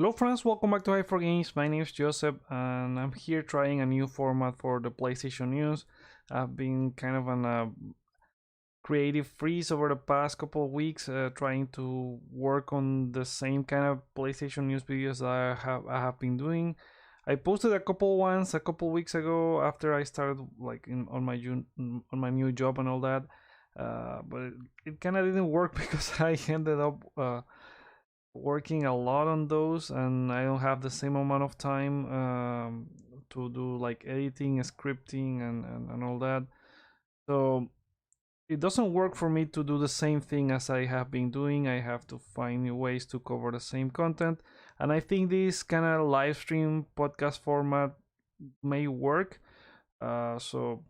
Hello friends, welcome back to Hyper Games. My name is Joseph and I'm here trying a new format for the PlayStation News. I've been kind of on a creative freeze over the past couple of weeks, trying to work on the same kind of PlayStation News videos that I have been doing. I posted a couple ones a couple weeks ago after I started on my new job and all that, but it kind of didn't work because I ended up working a lot on those and I don't have the same amount of time to do like editing, scripting and all that. So it doesn't work for me to do the same thing as I have been doing. I have to find new ways to cover the same content, and I think this kind of live stream podcast format may work. So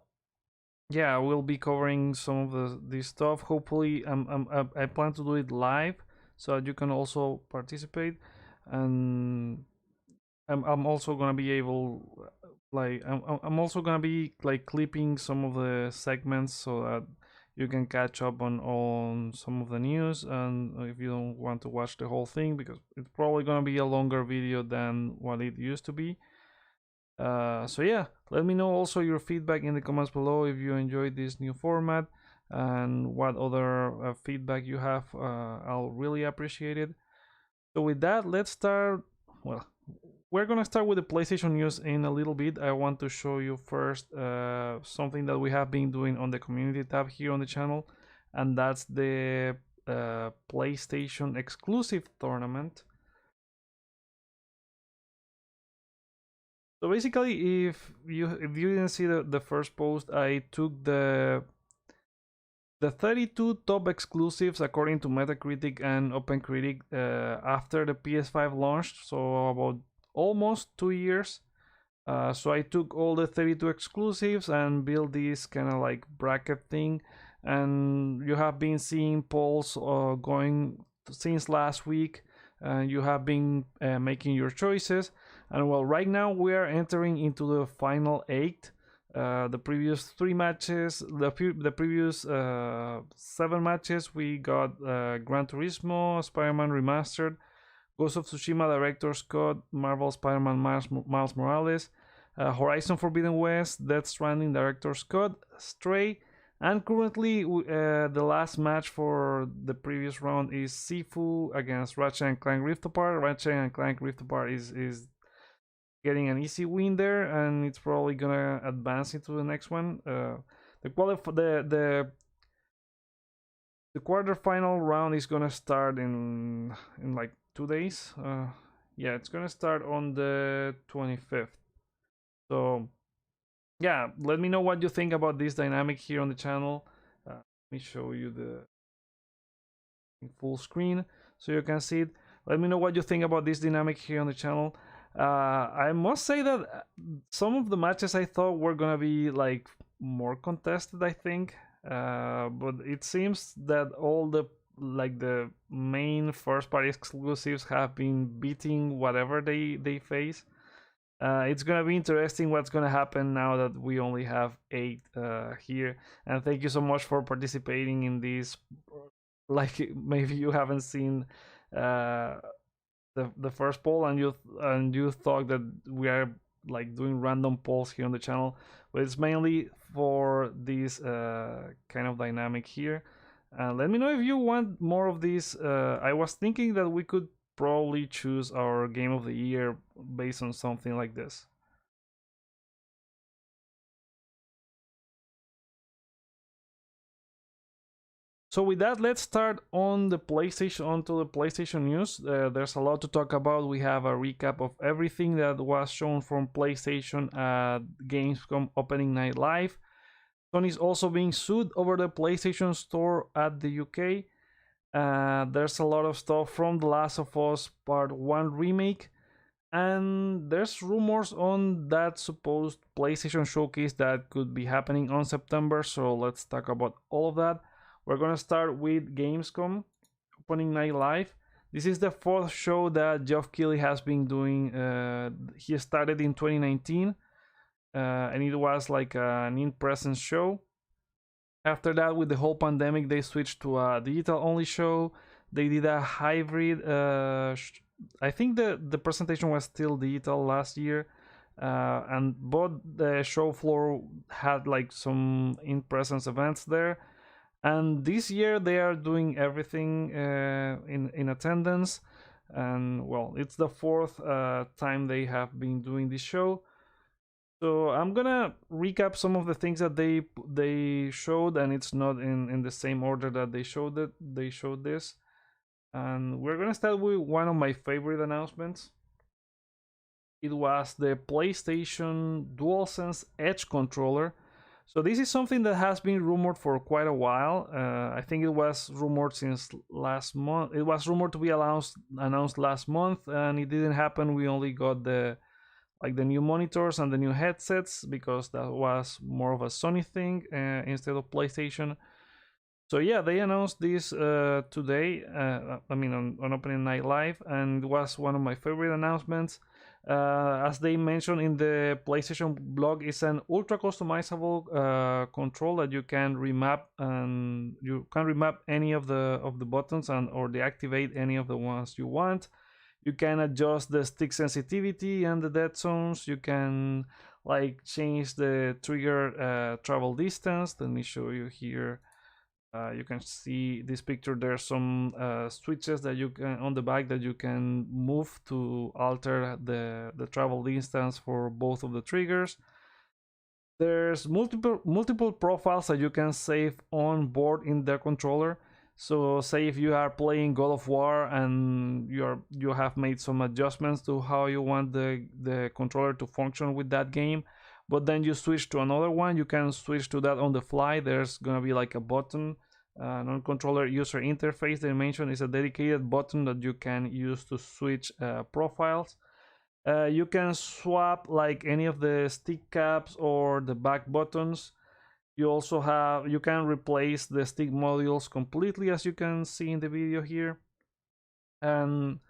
yeah, I will be covering some of this stuff. Hopefully I plan to do it live so that you can also participate, and I'm also gonna be able, I'm also gonna be like clipping some of the segments so that you can catch up on some of the news, and if you don't want to watch the whole thing, because it's probably gonna be a longer video than what it used to be. So yeah, let me know also your feedback in the comments below if you enjoyed this new format and what other feedback you have. I'll really appreciate it. So with that, let's start. Well, we're gonna start with the PlayStation news in a little bit. I want to show you first something that we have been doing on the community tab here on the channel, and that's the PlayStation exclusive tournament. So basically, if you didn't see the first post, I took the 32 top exclusives according to Metacritic and OpenCritic after the PS5 launched, so about almost 2 years. So I took all the 32 exclusives and built this kind of like bracket thing, and you have been seeing polls going since last week, and you have been making your choices. And well, right now we are entering into the final 8. The previous 3 matches, the previous 7 matches, we got Gran Turismo, Spider-Man Remastered, Ghost of Tsushima Director's Cut, Marvel Spider-Man Miles Morales, Horizon Forbidden West, Death Stranding Director's Cut, Stray, and currently the last match for the previous round is Sifu against Ratchet and Clank Rift Apart. Ratchet and Clank Rift Apart is getting an easy win there, and it's probably gonna advance into the next one. The quarterfinal round is gonna start in like 2 days. Yeah, it's gonna start on the 25th. So yeah, let me know what you think about this dynamic here on the channel. Let me show you the in full screen so you can see it. Let me know what you think about this dynamic here on the channel. I must say that some of the matches I thought were gonna be like more contested, I think, but it seems that all the main first party exclusives have been beating whatever they face. It's gonna be interesting what's gonna happen now that we only have 8 here, and thank you so much for participating in this. Like, maybe you haven't seen the first poll and you thought that we are like doing random polls here on the channel, but it's mainly for this kind of dynamic here. Let me know if you want more of this. I was thinking that we could probably choose our game of the year based on something like this. So with that, let's start on the PlayStation news. There's a lot to talk about. We have a recap of everything that was shown from PlayStation at Gamescom opening night live. Sony's also being sued over the PlayStation Store at the UK. There's a lot of stuff from The Last of Us Part 1 remake. And there's rumors on that supposed PlayStation showcase that could be happening on September. So let's talk about all of that. We're gonna start with Gamescom opening night live. This is the 4th show that Geoff Keighley has been doing. He started in 2019, and it was like an in-person show. After that, with the whole pandemic, they switched to a digital-only show. They did a hybrid I think the presentation was still digital last year, and both the show floor had like some in-presence events there. And this year they are doing everything in attendance, and well, it's the fourth time they have been doing this show. So I'm gonna recap some of the things that they showed, and it's not in the same order that they showed this. And we're gonna start with one of my favorite announcements. It was the PlayStation DualSense Edge controller. So this is something that has been rumored for quite a while. I think it was rumored since last month. It was rumored to be announced last month, and it didn't happen. We only got the new monitors and the new headsets because that was more of a Sony thing instead of PlayStation. So yeah, they announced this today. I mean, on opening night live, and it was one of my favorite announcements. As they mentioned in the PlayStation blog, it's an ultra customizable control that you can remap, and you can remap any of the buttons or deactivate any of the ones you want. You can adjust the stick sensitivity and the dead zones. You can like change the trigger travel distance. Let me show you here. You can see this picture. There's some switches that you can on the back that you can move to alter the travel distance for both of the triggers. There's multiple profiles that you can save on board in the controller. So say if you are playing God of War and you have made some adjustments to how you want the controller to function with that game, but then you switch to another one, you can switch to that on the fly. There's gonna be like a button, non-controller user interface they mentioned is a dedicated button that you can use to switch profiles. You can swap like any of the stick caps or the back buttons. You can replace the stick modules completely, as you can see in the video here. And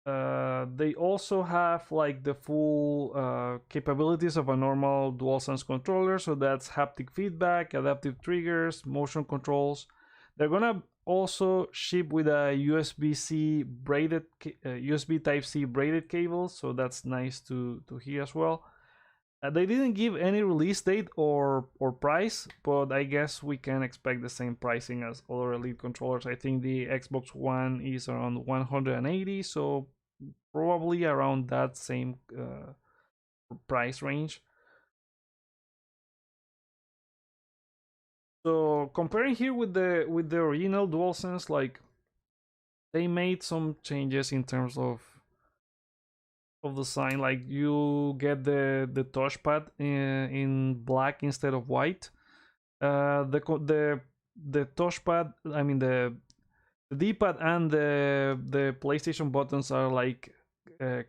they also have like the full capabilities of a normal DualSense controller. So that's haptic feedback, adaptive triggers, motion controls. They're gonna also ship with a USB-C braided USB Type-C braided cable, so that's nice to hear as well. They didn't give any release date or price, but I guess we can expect the same pricing as other Elite controllers. I think the Xbox One is around 180, so probably around that same price range. So comparing here with the original DualSense, like they made some changes in terms of design. Like you get the touchpad in black instead of white. The touchpad, I mean the D-pad and the PlayStation buttons are like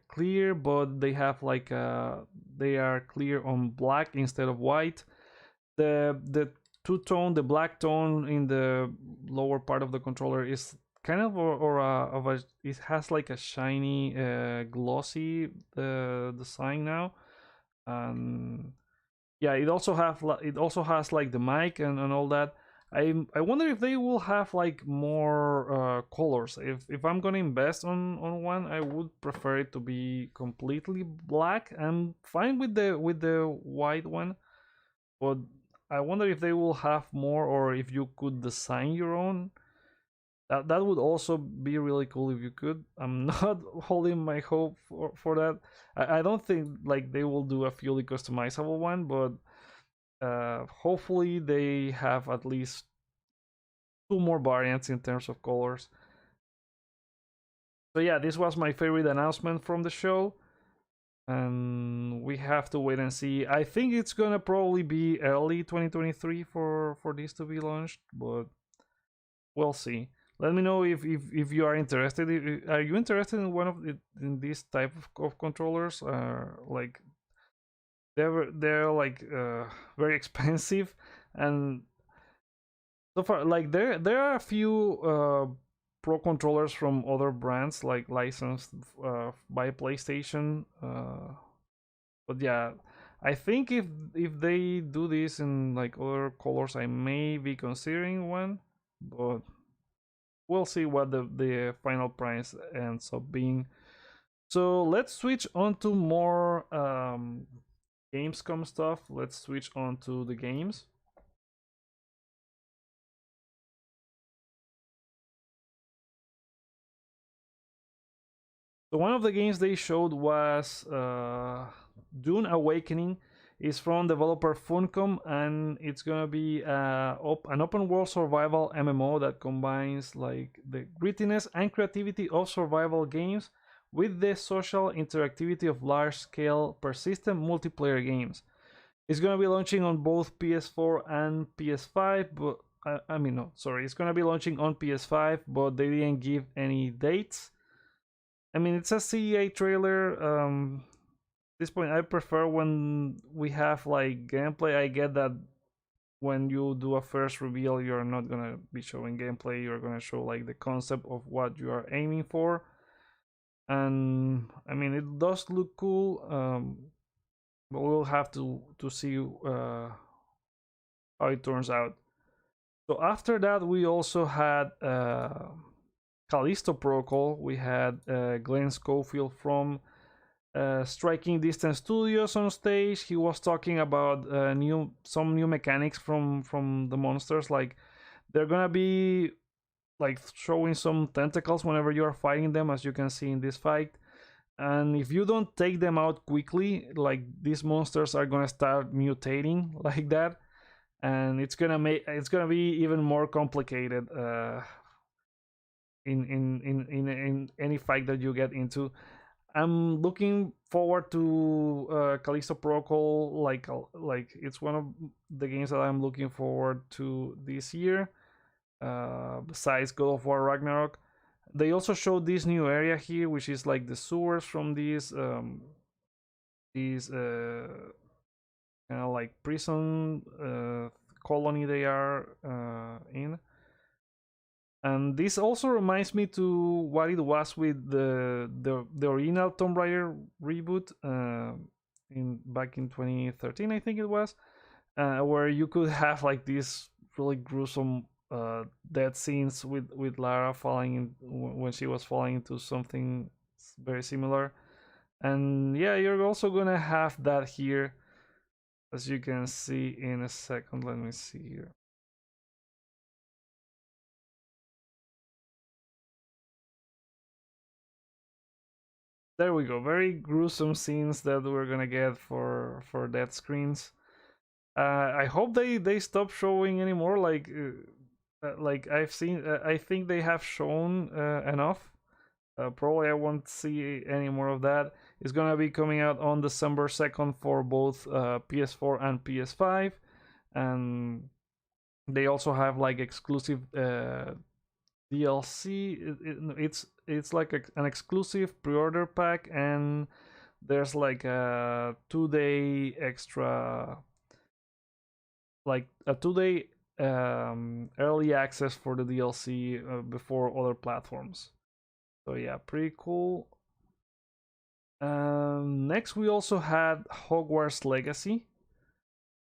clear, but they have like they are clear on black instead of white. The two-tone, the black tone in the lower part of the controller is kind of it has like a shiny glossy design now. And yeah, it also has like the mic and all that. I wonder if they will have like more colors. If I'm gonna invest on one, I would prefer it to be completely black. I'm fine with the white one, but I wonder if they will have more, or if you could design your own. That would also be really cool if you could. I'm not holding my hope for that. I don't think like they will do a fully customizable one, but hopefully they have at least two more variants in terms of colors. So yeah, this was my favorite announcement from the show, and we have to wait and see. I think it's gonna probably be early 2023 for this to be launched, but we'll see. Let me know if you are interested. Are you interested in one of in this type of controllers? Like they're like very expensive, and so far like there are a few pro controllers from other brands like licensed by PlayStation. But yeah, I think if they do this in like other colors, I may be considering one, but we'll see what the final price ends up being. So let's switch on to more Gamescom stuff. Let's switch on to the games. So one of the games they showed was Dune Awakening. It's from developer Funcom, and it's gonna be an open world survival MMO that combines like the grittiness and creativity of survival games with the social interactivity of large-scale persistent multiplayer games. It's gonna be launching on both PS4 and PS5, but I mean no, sorry, it's gonna be launching on PS5, but they didn't give any dates. I mean, it's a CEA trailer. At this point, I prefer when we have like gameplay. I get that when you do a first reveal, you're not gonna be showing gameplay. You're gonna show like the concept of what you are aiming for. And I mean, it does look cool. But we'll have to see how it turns out. So after that, we also had Callisto Protocol. We had Glenn Schofield from Striking Distance Studios on stage. He was talking about some new mechanics from the monsters. Like they're gonna be like showing some tentacles whenever you are fighting them, as you can see in this fight. And if you don't take them out quickly, like these monsters are gonna start mutating like that, and it's gonna be even more complicated in any fight that you get into. I'm looking forward to Callisto Protocol. Like it's one of the games that I'm looking forward to this year. Besides God of War Ragnarok, they also showed this new area here, which is like the sewers from these kind of like prison colony they are in. And this also reminds me to what it was with the original Tomb Raider reboot back in 2013, I think it was, where you could have like these really gruesome death scenes with Lara falling in when she was falling into something very similar. And yeah, you're also gonna have that here, as you can see in a second. Let me see here. There we go. Very gruesome scenes that we're gonna get for death screens. I hope they stop showing anymore. Like I've seen. I think they have shown enough. Probably I won't see any more of that. It's gonna be coming out on December 2nd for both PS4 and PS5, and they also have like exclusive DLC. It's like an exclusive pre-order pack, and there's like a 2-day extra, like a 2-day early access for the DLC before other platforms. So yeah, pretty cool. Next, we also had Hogwarts Legacy.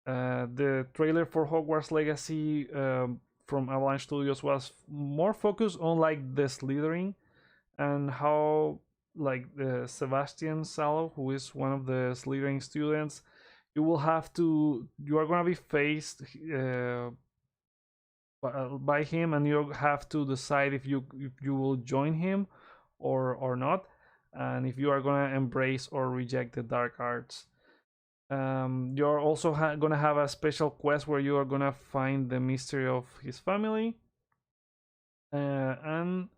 The trailer for Hogwarts Legacy from Avalanche Studios was more focused on like the Slytherin and how like Sebastian Sallow, who is one of the Slytherin students, you are gonna be faced by him, and you have to decide if you will join him or not, and if you are gonna embrace or reject the dark arts. You're also gonna have a special quest where you are gonna find the mystery of his family, and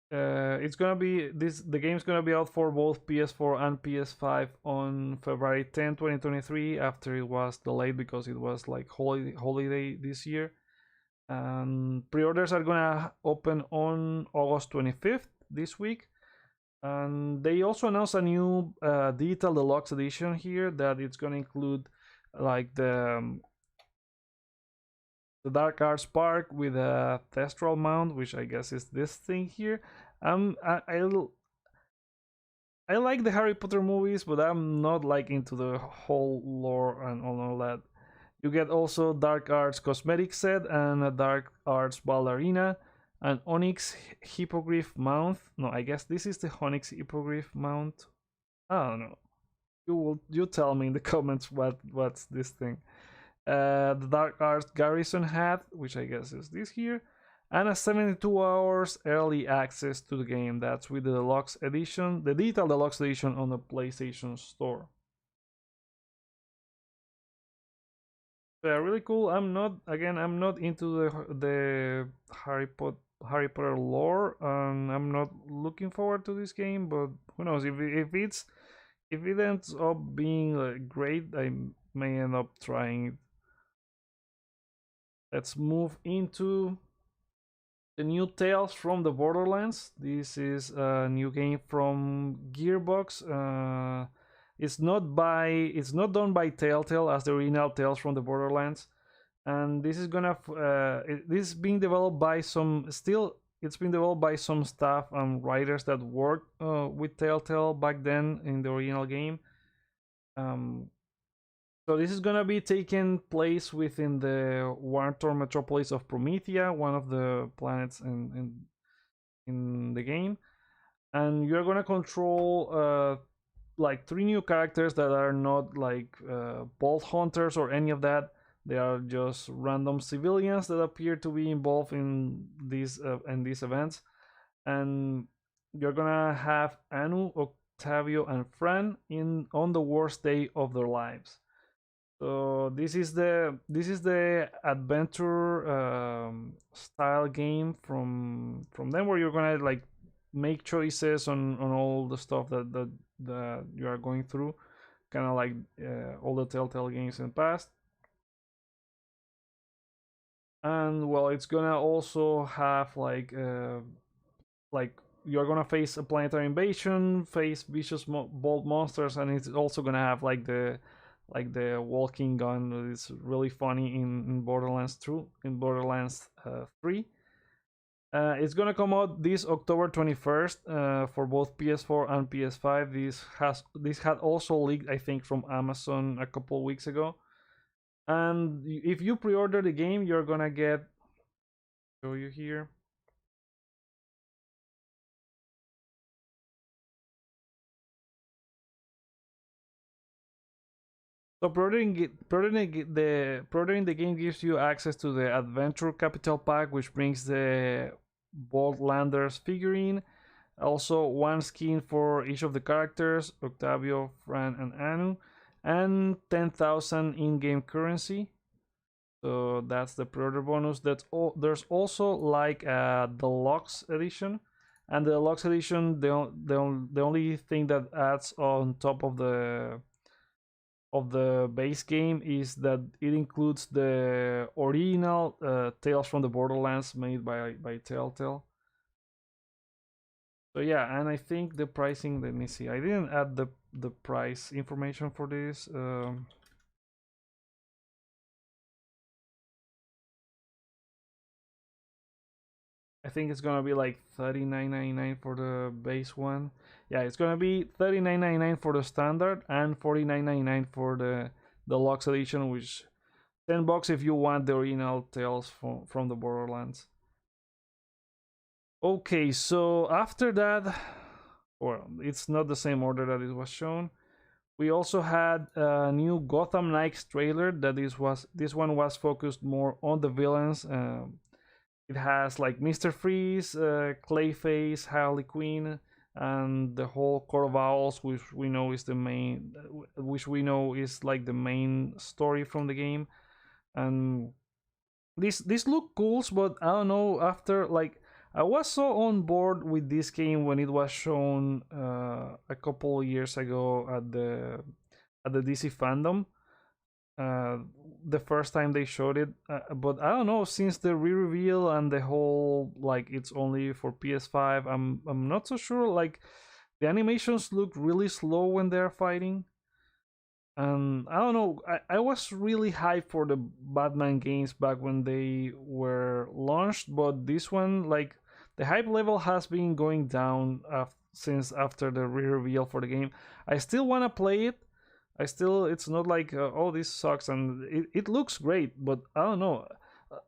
it's gonna be the game's gonna be out for both PS4 and PS5 on February 10, 2023, after it was delayed because it was like holiday this year. And pre-orders are gonna open on August 25th this week. And they also announced a new digital deluxe edition here that it's gonna include like the Dark Arts Park with a Thestral mount, which I guess is this thing here. I like the Harry Potter movies, but I'm not like into the whole lore and all that. You get also Dark Arts cosmetic set and a Dark Arts ballerina. an Onyx Hippogriff mount. No, I guess this is the Onyx Hippogriff mount. I don't know. You tell me in the comments what's this thing. The Dark Arts Garrison hat, which I guess is this here, and a 72 hours early access to the game. That's with the deluxe edition, the digital deluxe edition on the PlayStation Store. Yeah, really cool. I'm not into the Harry Potter lore, and I'm not looking forward to this game. But who knows, if it ends up being great, I may end up trying it. Let's move into the new Tales from the Borderlands. This is a new game from Gearbox. It's not done by Telltale as the original Tales from the Borderlands, and this is this is being developed by it's been developed by some staff and writers that worked with Telltale back then in the original game. So this is gonna be taking place within the Wartorn metropolis of Promethea, one of the planets in the game, and you're gonna control like 3 new characters that are not like bolt hunters or any of that. They are just random civilians that appear to be involved in these events, and you're gonna have Anu, Octavio, and Fran on the worst day of their lives. So this is the adventure style game from them, where you're gonna like make choices on all the stuff that you are going through, kind of like all the Telltale games in the past. And well, it's gonna also have like you're gonna face a planetary invasion, face vicious bold monsters, and it's also gonna have like the walking gun. It's really funny in Borderlands 2, in Borderlands 3. It's gonna come out this October 21st for both PS4 and PS5. This had also leaked, I think, from Amazon a couple weeks ago. And if you pre-order the game, you're gonna get, show you here. So pre-ordering the game gives you access to the Adventure Capital Pack, which brings the Landers figurine, also 1 skin for each of the characters, Octavio, Fran, and Anu, and 10,000 in-game currency. So that's the pre-order bonus. There's also like a deluxe edition, and the deluxe edition, the only thing that adds on top of the base game is that it includes the original Tales from the Borderlands made by Telltale. So yeah, and I think the pricing, let me see, I didn't add the price information for this. I think it's gonna be like $39.99 for the base one. Yeah, it's gonna be $39.99 for the standard and $49.99 for the deluxe edition, which $10 if you want the original Tales from the Borderlands. Okay, so after that, well, it's not the same order that it was shown. We also had a new Gotham Knights trailer. That this one was focused more on the villains. It has like Mr. Freeze, Clayface, Harley Quinn, and the whole Court of Owls, which we know is like the main story from the game. And this look cool, but I don't know. After like, I was so on board with this game when it was shown a couple of years ago at the DC fandom. The first time they showed it, but I don't know, since the re-reveal and the whole like it's only for PS5, I'm not so sure. Like, the animations look really slow when they're fighting, and I don't know. I was really hyped for the Batman games back when they were launched, but this one, like, the hype level has been going down since after the re-reveal for the game. I still want to play it. It's not like, oh, this sucks, and it looks great, but I don't know.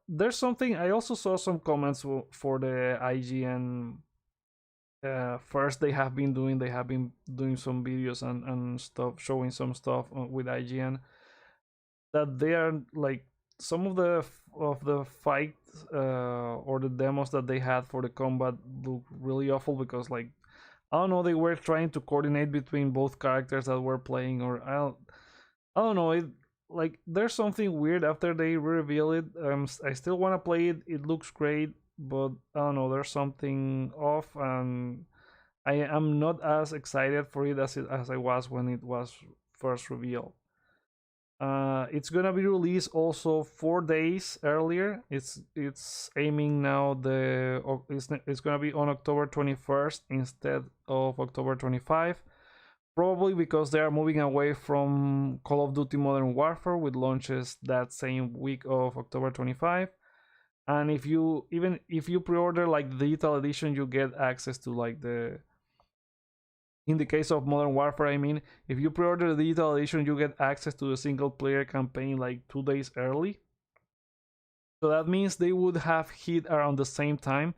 There's something I also saw some comments for the IGN. First, they have been doing some videos and stuff, showing some stuff with IGN, that they are like some of the fights or the demos that they had for the combat look really awful, because like I don't know, they were trying to coordinate between both characters that were playing, or I don't know. It like there's something weird after they reveal it. I still want to play it. It looks great, but I don't know. There's something off, and I am not as excited for it as I was when it was first revealed. It's gonna be released also 4 days earlier. It's aiming now it's gonna be on October 21st instead of October 25. Probably because they are moving away from Call of Duty Modern Warfare with launches that same week of October 25. And if you pre-order like the digital edition, you get access to like the in the case of Modern Warfare, I mean, if you pre-order the digital edition, you get access to the single player campaign like 2 days early. So that means they would have hit around the same time.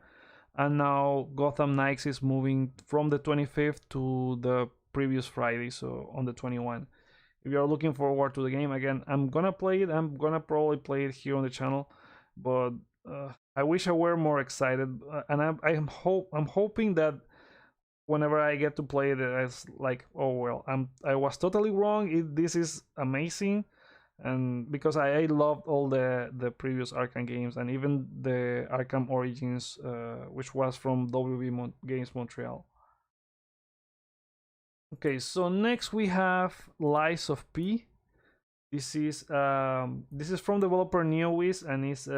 And now Gotham Knights is moving from the 25th to the previous Friday, so on the 21st. If you're looking forward to the game, again, I'm gonna play it. I'm gonna probably play it here on the channel, but I wish I were more excited. And I'm hoping that whenever I get to play it, it's like, oh well, I was totally wrong. This is amazing, and because I loved all the previous Arkham games, and even the Arkham Origins, which was from Games Montreal. Okay, so next we have Lies of P. This is from developer NeoWiz, and is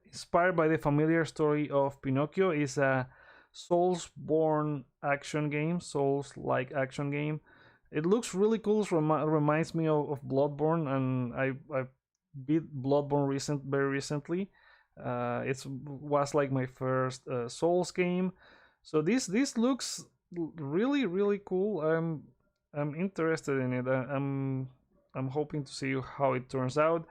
inspired by the familiar story of Pinocchio. It's a Souls-born action game, Souls-like action game. It looks really cool. Reminds me of Bloodborne, and I beat Bloodborne very recently. It was like my first Souls game, so this looks really cool. I'm interested in it. I'm hoping to see how it turns out.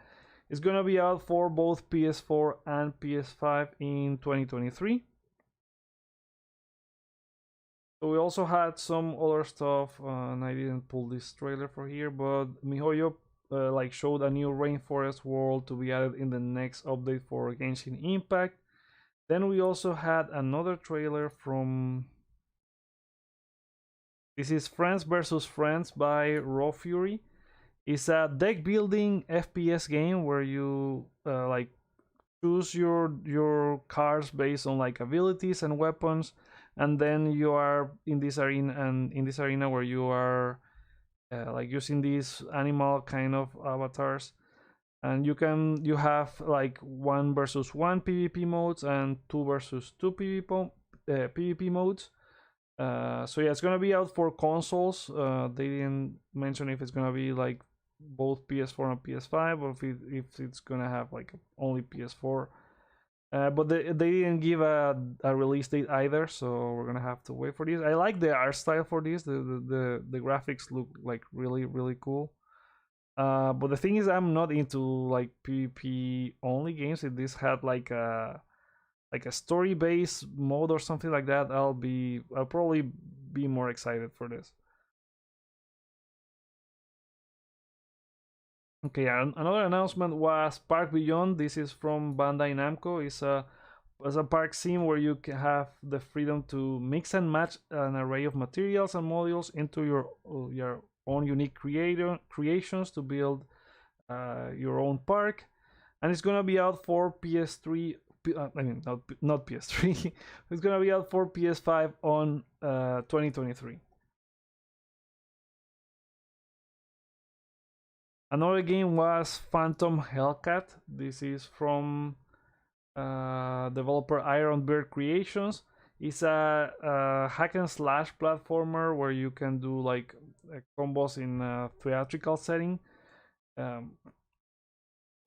It's gonna be out for both PS4 and PS5 in 2023. So we also had some other stuff, and I didn't pull this trailer for here, but MiHoYo like showed a new rainforest world to be added in the next update for Genshin Impact. Then we also had another trailer from this is Friends vs. Friends by Raw Fury. It's a deck building FPS game where you like choose your cards based on like abilities and weapons, and then you are in this arena where you are like using these animal kind of avatars, and you have like 1 versus 1 PvP modes and 2 versus 2 PvP modes. So yeah, it's gonna be out for consoles. They didn't mention if it's gonna be like both PS4 and PS5, or if it's gonna have like only PS4. But they didn't give a release date either, so we're gonna have to wait for this. I like the art style for this. The graphics look like really cool. But the thing is, I'm not into like PvP only games. If this had like a story based mode or something like that, I'll probably be more excited for this. Okay, another announcement was Park Beyond. This is from Bandai Namco. It's a park sim where you can have the freedom to mix and match an array of materials and modules into your own unique creations to build your own park. And it's gonna be out for PS3. I mean, not PS3. It's gonna be out for PS5 on 2023. Another game was Phantom Hellcat. This is from developer Ironbird Creations. It's a hack and slash platformer where you can do like combos in a theatrical setting.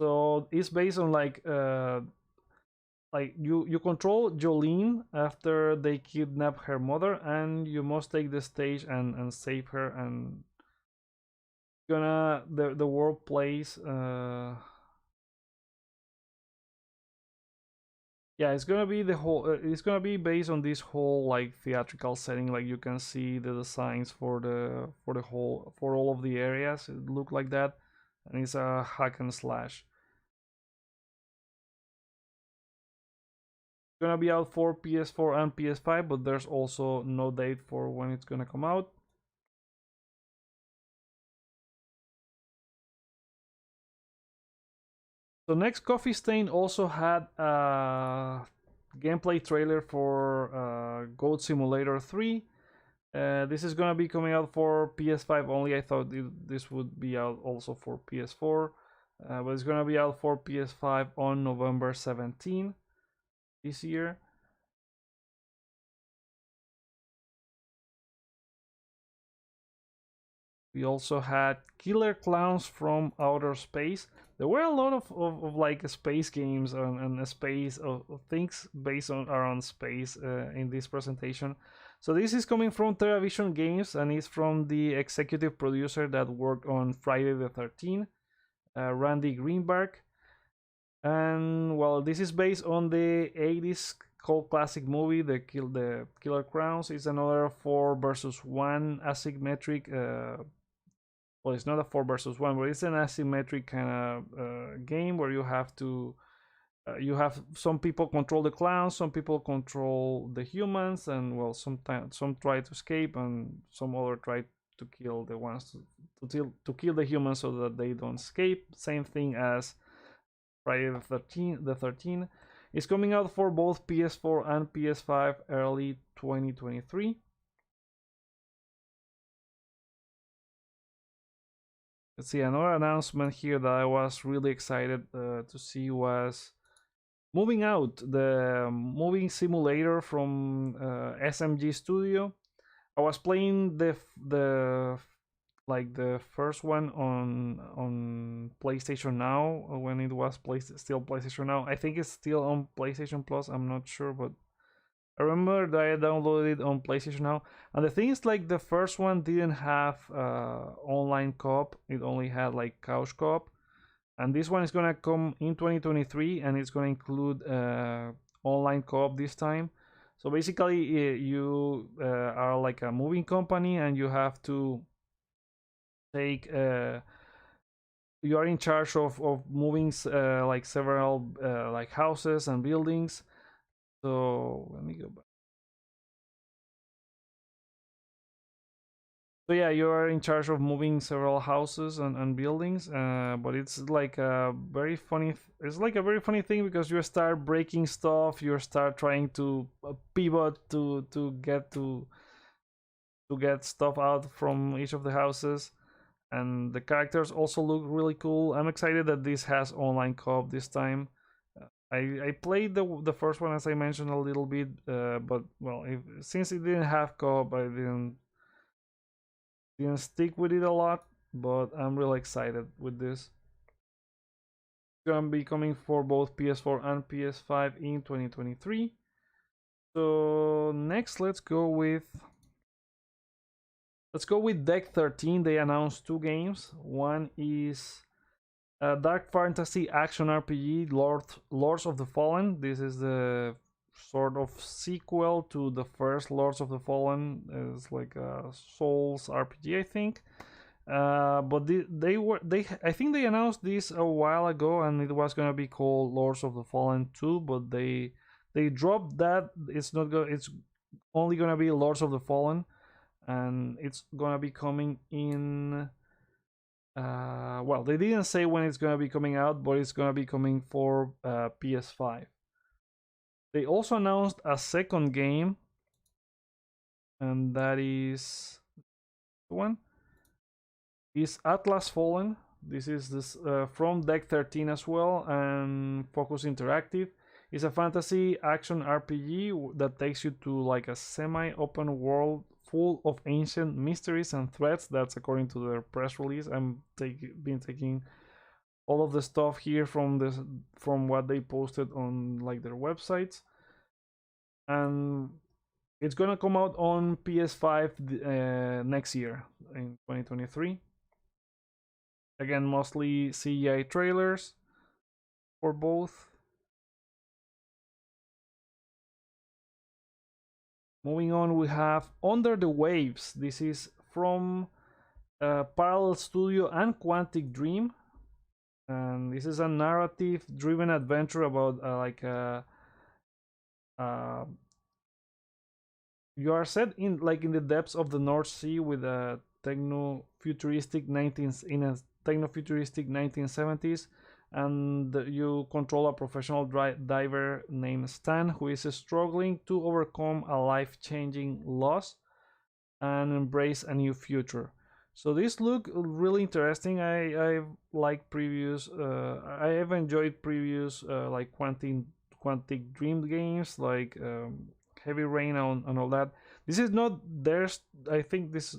So it's based on like you control Jolene after they kidnap her mother, and you must take the stage and save her, and the world plays Yeah, it's gonna be the whole. It's gonna be based on this whole like theatrical setting. Like you can see the designs for the whole for all of the areas. It look like that, and it's a hack and slash. It's gonna be out for PS4 and PS5, but there's also no date for when it's gonna come out. So next, Coffee Stain also had a gameplay trailer for Goat Simulator 3. This is gonna be coming out for PS5 only. I thought this would be out also for PS4, but it's gonna be out for PS5 on November 17 this year. We also had Killer Clowns from Outer Space. There were a lot of like space games and a space of things based on around space in this presentation. So this is coming from TerraVision Games and is from the executive producer that worked on Friday the 13th, Randy Greenberg. And well, this is based on the 80s cult classic movie, the Killer Clowns. It's another 4 versus 1 asymmetric well, it's not a 4 versus 1, but it's an asymmetric kind of game where you have some people control the clowns, some people control the humans, and well, sometimes some try to escape and some other try to kill the ones to kill the humans so that they don't escape. Same thing as Friday the 13th. The 13 is coming out for both PS4 and PS5 early 2023. Let's see, another announcement here that I was really excited to see was Moving Out, the moving simulator from SMG Studio. I was playing the like the first one on PlayStation Now when it was still PlayStation Now. I think it's still on PlayStation Plus. I'm not sure, but I remember that I downloaded it on PlayStation Now, and the thing is, like the first one didn't have online co-op; it only had like couch co-op. And this one is gonna come in 2023, and it's gonna include online co-op this time. So basically, you are like a moving company, and you have to take. You are in charge of moving like several like houses and buildings. So let me go back. So yeah, you are in charge of moving several houses and buildings, but it's like a very funny. It's like a very funny thing because you start breaking stuff. You start trying to pivot to get stuff out from each of the houses, and the characters also look really cool. I'm excited that this has online co-op this time. I played the first one as I mentioned a little bit, but well, since it didn't have co-op, I didn't stick with it a lot, but I'm really excited with this. It's gonna be coming for both PS4 and PS5 in 2023. So next, let's go with Deck 13. They announced 2 games. One is a dark fantasy action RPG, Lords of the Fallen. This is the sort of sequel to the first Lords of the Fallen. It's like a Souls RPG, I think. But they I think they announced this a while ago, and it was gonna be called Lords of the Fallen 2, but they dropped that. It's only gonna be Lords of the Fallen, and it's gonna be coming in. Well, they didn't say when it's gonna be coming out, but it's gonna be coming for PS5. They also announced a second game, and that is the one is Atlas Fallen. This is from Deck 13 as well, and Focus Interactive. It's a fantasy action RPG that takes you to like a semi-open world full of ancient mysteries and threats. That's according to their press release. Been taking all of the stuff here from what they posted on like their websites, and it's gonna come out on PS5 next year in 2023. Again, mostly CGI trailers for both. Moving on, we have Under the Waves. This is from Parallel Studio and Quantic Dream, and this is a narrative-driven adventure about you are set in the depths of the North Sea with a techno-futuristic 1970s, and you control a professional diver named Stan who is struggling to overcome a life-changing loss and embrace a new future. So this look really interesting. I like previous. I have enjoyed previous like Quantic Dream games, like Heavy Rain and all that. This is not theirs. I think this,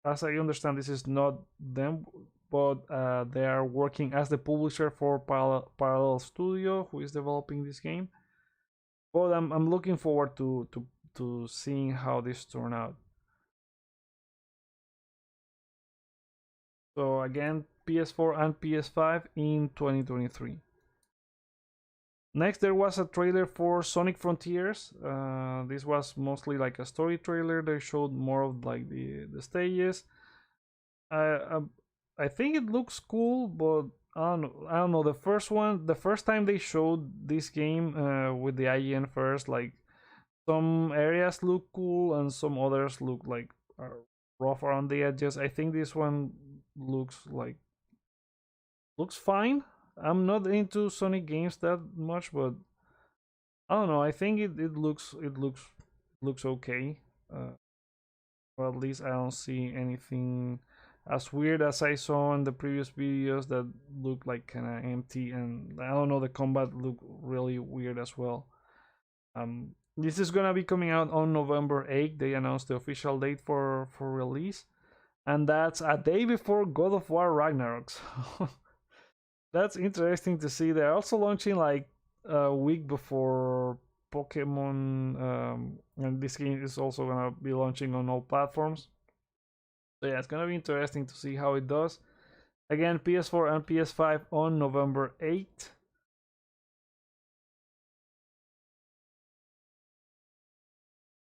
as I understand, this is not them, but they are working as the publisher for Parallel Studio, who is developing this game. But I'm looking forward to seeing how this turn out. So again, PS4 and PS5 in 2023. Next, there was a trailer for Sonic Frontiers. This was mostly like a story trailer. They showed more of like the stages. I think it looks cool, but I don't know. The first time they showed this game with the IGN first, like some areas look cool and some others look like rough around the edges. I think this one looks fine. I'm not into Sonic games that much, but I don't know. I think it looks okay. Or at least I don't see anything as weird as I saw in the previous videos that looked like kind of empty, and I don't know, the combat looked really weird as well. This is gonna be coming out on November 8th. They announced the official date for release, and that's a day before God of War Ragnarok. That's interesting to see. They're also launching like a week before Pokemon, and this game is also gonna be launching on all platforms. So yeah, it's gonna be interesting to see how it does. Again, PS4 and PS5 on November 8th.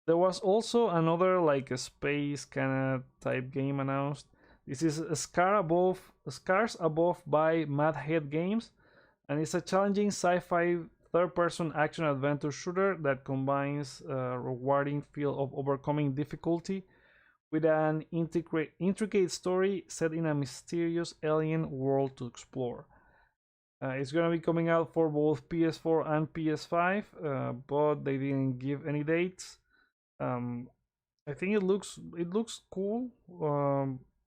There was also another like a space kind of type game announced. This is Scars Above by Mad Head Games, and it's a challenging sci-fi third-person action adventure shooter that combines a rewarding feel of overcoming difficulty with an intricate story set in a mysterious alien world to explore. It's gonna be coming out for both PS4 and PS5, but they didn't give any dates. I think it looks cool,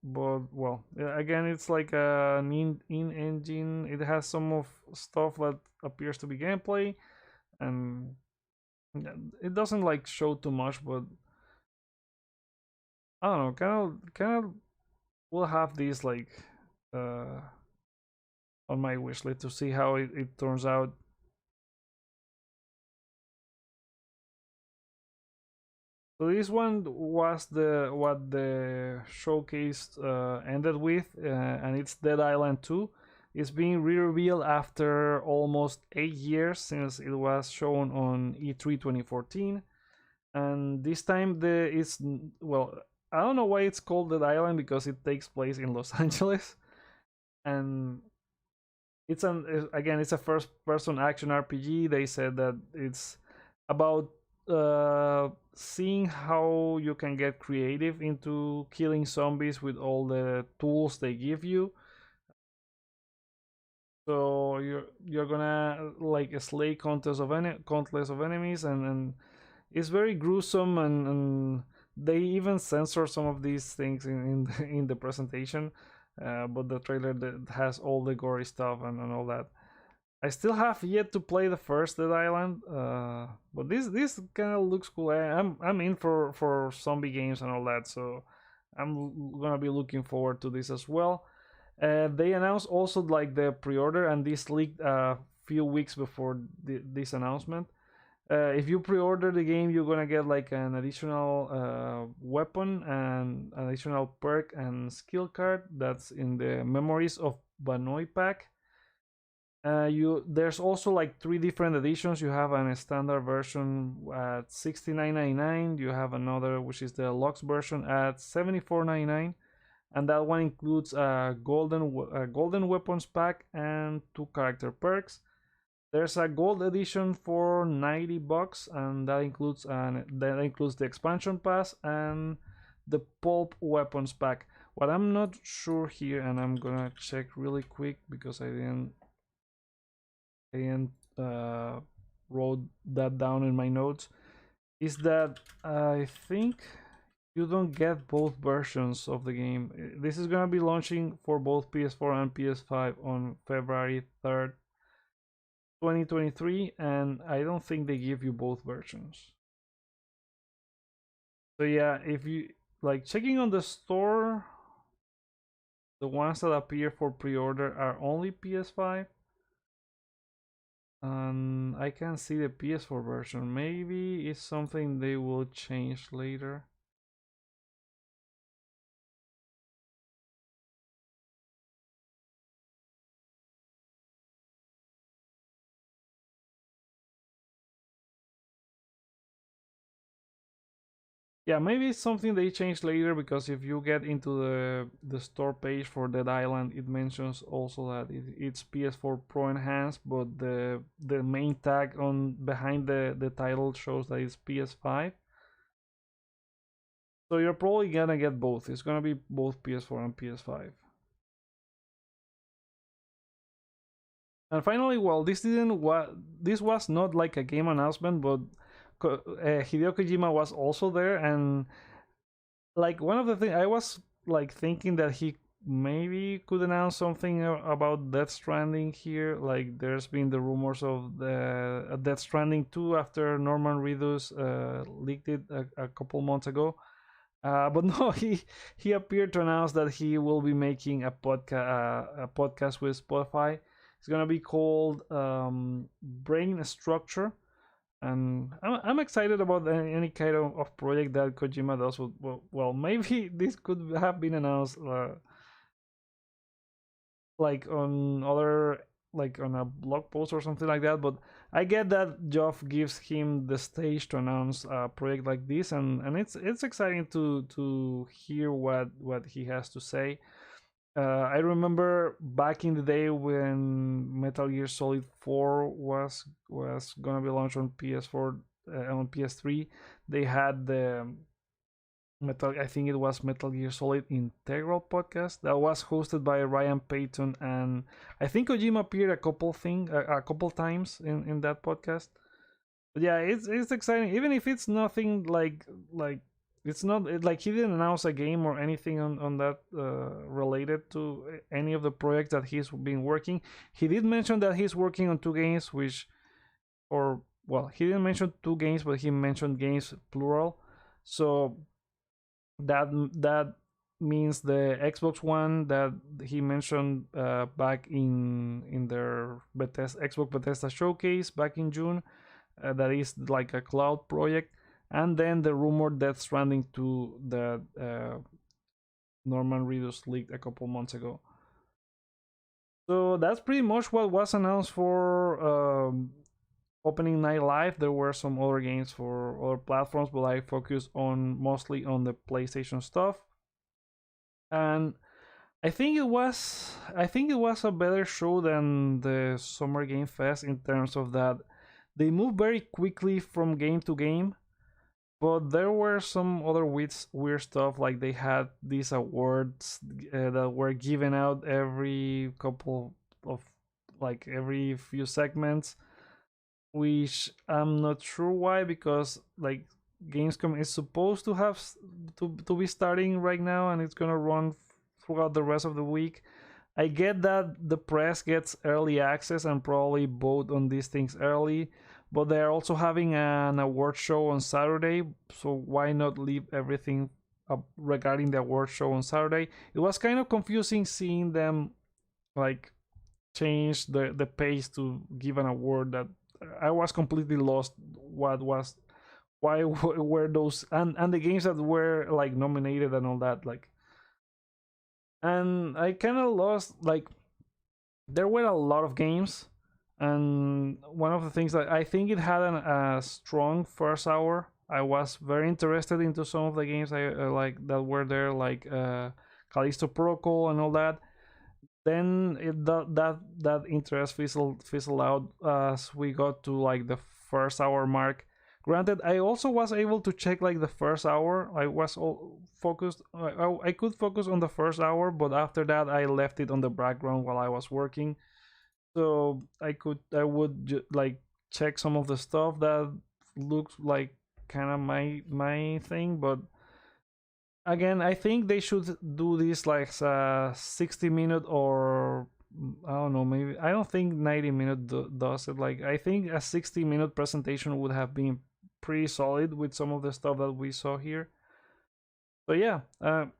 but well, again, it's like an in-engine. It has some of stuff that appears to be gameplay, and it doesn't like show too much. But I don't know, kind of will have these like uh on my wish list to see how it turns out. So this one was what the showcase ended with, and it's Dead Island 2. It's being re-revealed after almost 8 years since it was shown on E3 2014, and this time it's, well, I don't know why it's called Dead Island, because it takes place in Los Angeles, and it's a first-person action RPG. They said that it's about seeing how you can get creative into killing zombies with all the tools they give you. So you're gonna like slay countless of enemies, and it's very gruesome, and they even censor some of these things in the presentation. But the trailer that has all the gory stuff and all that. I still have yet to play the first Dead Island, but this kind of looks cool. I'm in for zombie games and all that, so I'm gonna be looking forward to this as well. They announced also like the pre-order, and this leaked a few weeks before this announcement. If you pre-order the game, you're gonna get like an additional weapon and additional perk and skill card that's in the Memories of Banoi pack. There's also like three different editions. You have a standard version at $69.99. You have another which is the deluxe version at $74.99, and that one includes a golden weapons pack and two character perks. There's a gold edition for $90, and that includes the expansion pass and the pulp weapons pack. What I'm not sure here, and I'm gonna check really quick because I didn't wrote that down in my notes, is that I think you don't get both versions of the game. This is gonna be launching for both PS4 and PS5 on February 3rd, 2023, and I don't think they give you both versions. So yeah, if you like checking on the store, the ones that appear for pre-order are only PS5. And I can see the PS4 version. Maybe it's something they will change later. Yeah, maybe it's something they change later, because if you get into the store page for Dead Island, it mentions also that it's PS4 Pro Enhanced, but the main tag on behind the title shows that it's PS5. So you're probably gonna get both. It's gonna be both PS4 and PS5. And finally, well, this was not like a game announcement, but Hideo Kojima was also there, and like one of the things I was like thinking that he maybe could announce something about Death Stranding here. Like there's been the rumors of the Death Stranding 2 after Norman Reedus leaked it a couple months ago. But no, he appeared to announce that he will be making a podcast with Spotify. It's gonna be called Brain Structure, and I'm excited about any kind of project that Kojima does. Well, maybe this could have been announced like on other, like on a blog post or something like that. But I get that Geoff gives him the stage to announce a project like this, and it's exciting to hear what he has to say. I remember back in the day when Metal Gear Solid 4 was gonna be launched on PS4, on PS3. They had the I think it was Metal Gear Solid Integral podcast that was hosted by Ryan Payton, and I think Kojima appeared a couple times in that podcast. But yeah, it's exciting, even if it's nothing like it's not like he didn't announce a game or anything on that related to any of the projects that he's been working. He did mention that he's working on two games, or well, he didn't mention two games, but he mentioned games plural. So that means the Xbox One that he mentioned back in their Xbox Bethesda showcase back in June, that is like a cloud project, and then the rumored Death Stranding 2 that Norman Reedus leaked a couple months ago. So that's pretty much what was announced for opening night live. There were some other games for other platforms, but I focused on mostly on the PlayStation stuff. And I think it was a better show than the Summer Game Fest in terms of that they moved very quickly from game to game, but there were some other weird stuff, like they had these awards that were given out every couple of, like every few segments, which I'm not sure why, because like Gamescom is supposed to have to be starting right now, and it's gonna run throughout the rest of the week. I get that the press gets early access and probably vote on these things early, but they're also having an award show on Saturday, so why not leave everything up regarding the award show on Saturday? It was kind of confusing seeing them like change the pace to give an award that I was completely lost. What was why were those and the games that were like nominated and all that, like, and I kind of lost, like, there were a lot of games, and one of the things that I think it had a strong first hour. I was very interested into some of the games I like that were there, like Callisto Protocol and all that. Then that interest fizzled out as we got to like the first hour mark. Granted, I also was able to check like the first hour. I was all focused. I could focus on the first hour, but after that, I left it on the background while I was working. So I would like check some of the stuff that looks like kind of my thing, but again, I think they should do this like 60-minute, or I don't know, maybe I don't think 90-minute does it. Like I think a 60-minute presentation would have been pretty solid with some of the stuff that we saw here. So yeah, and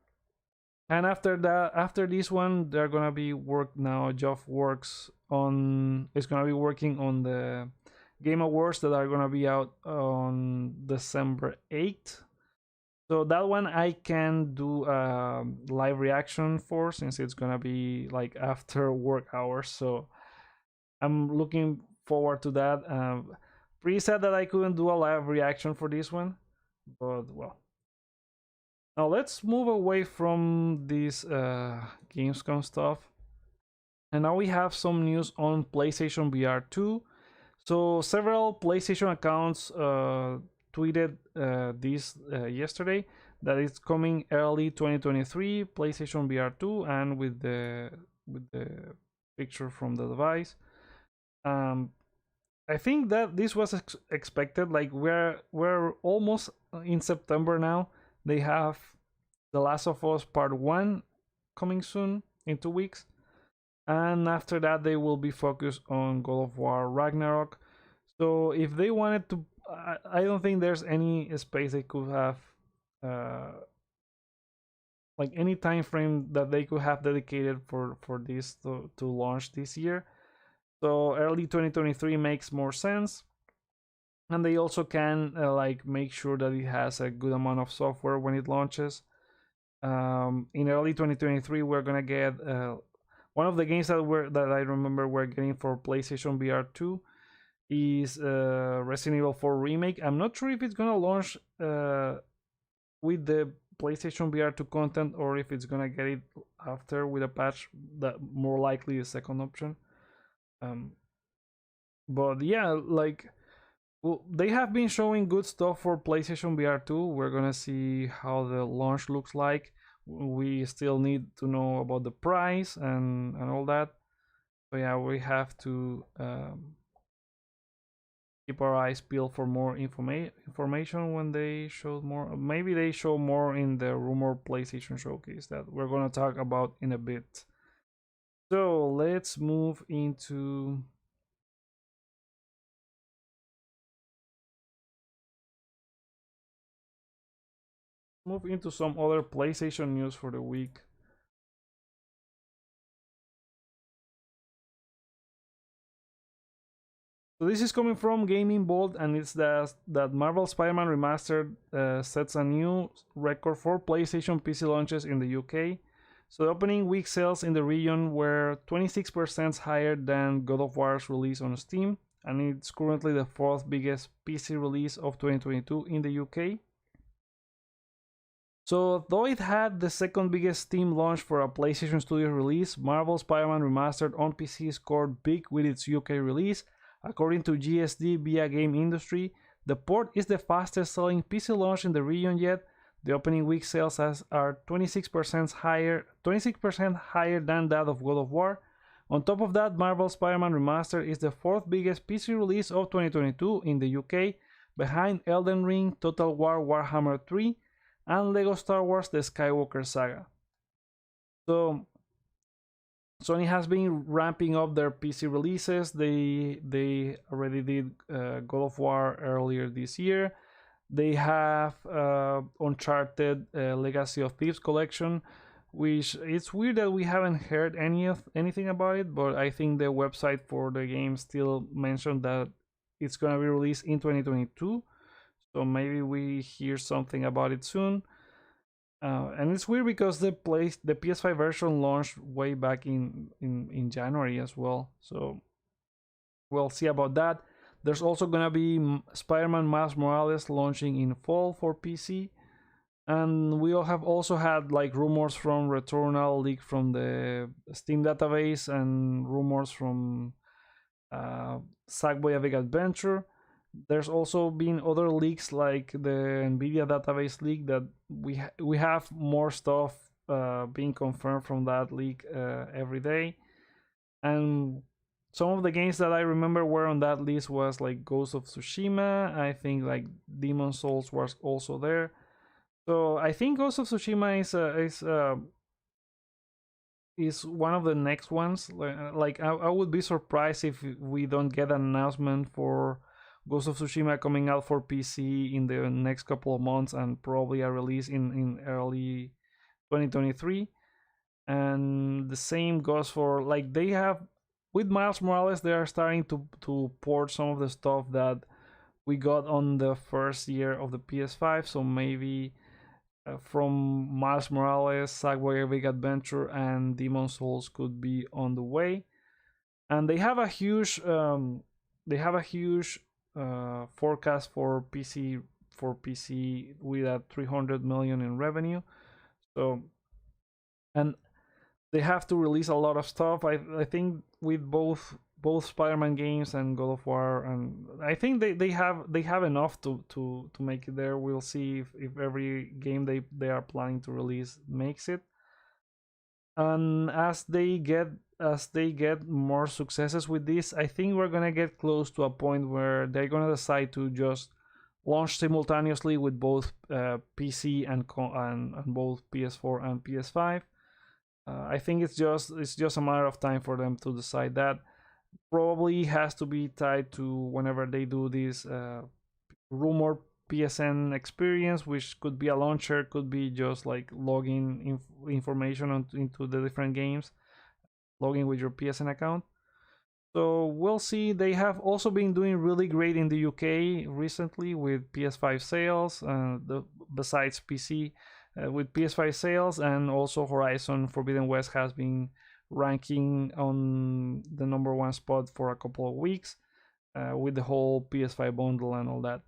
after that, after this one, they're gonna be work now. Geoff works on is gonna be working on the Game Awards that are gonna be out on December 8th. So that one I can do live reaction for, since it's gonna be like after work hours. So I'm looking forward to that. Pretty sad that I couldn't do a live reaction for this one, but well. Now let's move away from this Gamescom stuff. And now we have some news on PlayStation VR2. So several PlayStation accounts tweeted this yesterday that it's coming early 2023, PlayStation VR2, and with the picture from the device. I think that this was expected. Like we're almost in September now. They have The Last of Us Part 1 coming soon in 2 weeks. And after that, they will be focused on God of War Ragnarok. So if they wanted to, I don't think there's any space they could have, like any time frame that they could have dedicated for this to launch this year. So early 2023 makes more sense. And they also can like make sure that it has a good amount of software when it launches. In early 2023, we're gonna get one of the games that I remember we're getting for PlayStation VR2 is Resident Evil 4 Remake. I'm not sure if it's gonna launch with the PlayStation VR2 content, or if it's gonna get it after with a patch. That more likely the second option. But yeah, like, well, they have been showing good stuff for PlayStation VR2. We're gonna see how the launch looks like. We still need to know about the price and all that. So yeah, we have to keep our eyes peeled for more information when they show more. Maybe they show more in the rumor PlayStation showcase that we're gonna talk about in a bit. So let's move into some other PlayStation news for the week. So this is coming from Gaming Bolt, and it's that Marvel Spider-Man Remastered sets a new record for PlayStation PC launches in the UK. So the opening week sales in the region were 26% higher than God of War's release on Steam, and it's currently the fourth biggest PC release of 2022 in the UK. So though it had the second biggest Steam launch for a PlayStation Studios release, Marvel Spider-Man Remastered on PC scored big with its UK release. According to GSD via Game Industry, the port is the fastest selling PC launch in the region yet. The opening week sales are 26% higher than that of God of War. On top of that, Marvel Spider-Man Remastered is the fourth biggest PC release of 2022 in the UK, behind Elden Ring, Total War Warhammer 3, and LEGO Star Wars The Skywalker Saga. So Sony has been ramping up their PC releases. They already did God of War earlier this year. They have Uncharted Legacy of Thieves collection, which it's weird that we haven't heard anything about it, but I think the website for the game still mentioned that it's gonna be released in 2022. So maybe we hear something about it soon. And it's weird because the PS5 version launched way back in January as well. So we'll see about that. There's also gonna be Spider-Man Miles Morales launching in fall for PC, and we all have also had like rumors from Returnal leaked from the Steam database and rumors from Sackboy: A Big Adventure. There's also been other leaks like the NVIDIA database leak that we have more stuff being confirmed from that leak every day. And some of the games that I remember were on that list was like Ghost of Tsushima. I think like Demon Souls was also there. So I think Ghost of Tsushima is one of the next ones. Like I would be surprised if we don't get an announcement for Ghost of Tsushima coming out for PC in the next couple of months, and probably a release in early 2023. And the same goes for like they have with Miles Morales. They are starting to port some of the stuff that we got on the first year of the PS5. So maybe from Miles Morales, Sackboy: A Big Adventure, and Demon Souls could be on the way. And they have a huge forecast for PC with a 300 million in revenue. So, and they have to release a lot of stuff. I think with both Spider-Man games and God of War, and I think they have enough to make it there. We'll see if every game they are planning to release makes it. And as they get more successes with this, I think we're gonna get close to a point where they're gonna decide to just launch simultaneously with both PC and both PS4 and PS5. I think it's just a matter of time for them to decide that. Probably has to be tied to whenever they do this rumored PSN experience, which could be a launcher, could be just like logging information into the different games, login with your PSN account. So we'll see. They have also been doing really great in the UK recently with PS5 sales, besides PC, with PS5 sales, and also Horizon Forbidden West has been ranking on the #1 spot for a couple of weeks with the whole PS5 bundle and all that.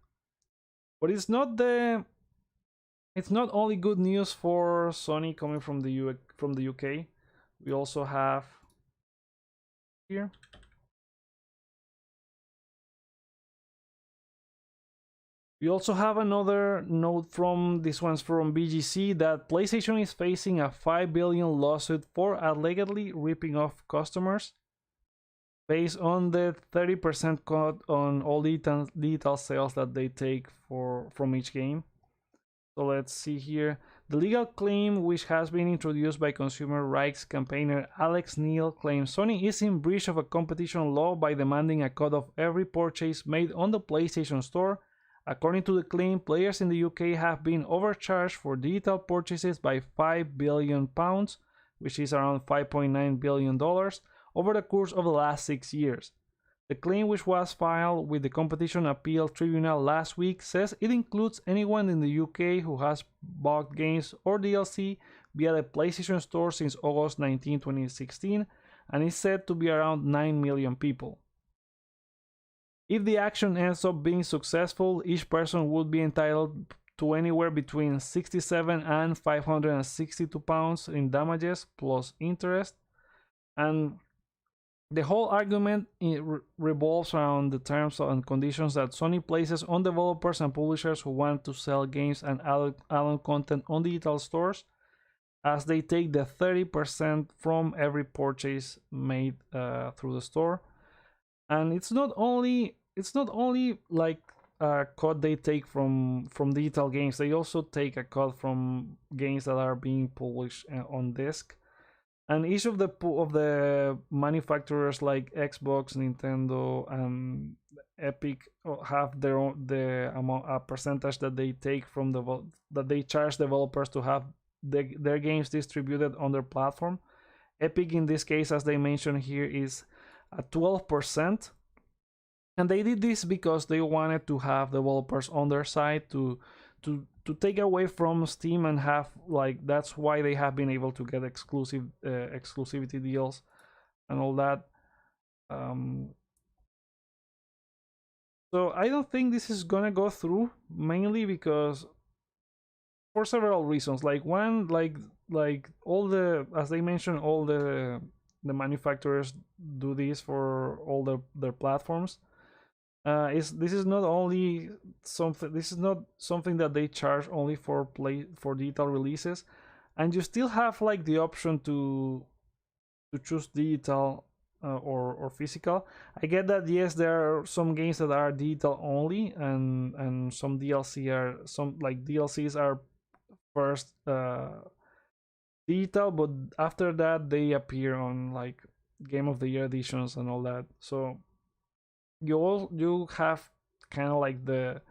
But it's not only good news for Sony coming from the UK. We also have here. We also have another note from this one's from BGC that PlayStation is facing a $5 billion lawsuit for allegedly ripping off customers based on the 30% cut on all digital sales that they take from each game. So let's see here. The legal claim, which has been introduced by consumer rights campaigner Alex Neil, claims Sony is in breach of a competition law by demanding a cut of every purchase made on the PlayStation Store. According to the claim, players in the UK have been overcharged for digital purchases by £5 billion, which is around $5.9 billion, over the course of the last 6 years. The claim, which was filed with the Competition Appeal Tribunal last week, says it includes anyone in the UK who has bought games or DLC via the PlayStation Store since August 19, 2016, and is said to be around 9 million people. If the action ends up being successful, each person would be entitled to anywhere between £67 and £562 in damages plus interest. And the whole argument revolves around the terms and conditions that Sony places on developers and publishers who want to sell games and add-on content on digital stores, as they take the 30% from every purchase made through the store. And it's not only like a cut they take from digital games. They also take a cut from games that are being published on disc. And each of the manufacturers like Xbox, Nintendo, and Epic have the amount, a percentage that they take from that they charge developers to have their games distributed on their platform. Epic in this case, as they mentioned here, is at 12%. And they did this because they wanted to have developers on their side to to take away from Steam and have like that's why they have been able to get exclusivity deals and all that. So I don't think this is gonna go through, mainly because for several reasons. Like one, like all the, as they mentioned, all the manufacturers do this for all their platforms. This is not only something. This is not something that they charge only for digital releases, and you still have like the option to choose digital or physical. I get that, yes, there are some games that are digital only, and some DLCs are first digital, but after that they appear on like Game of the Year editions and all that. So you have kind of like the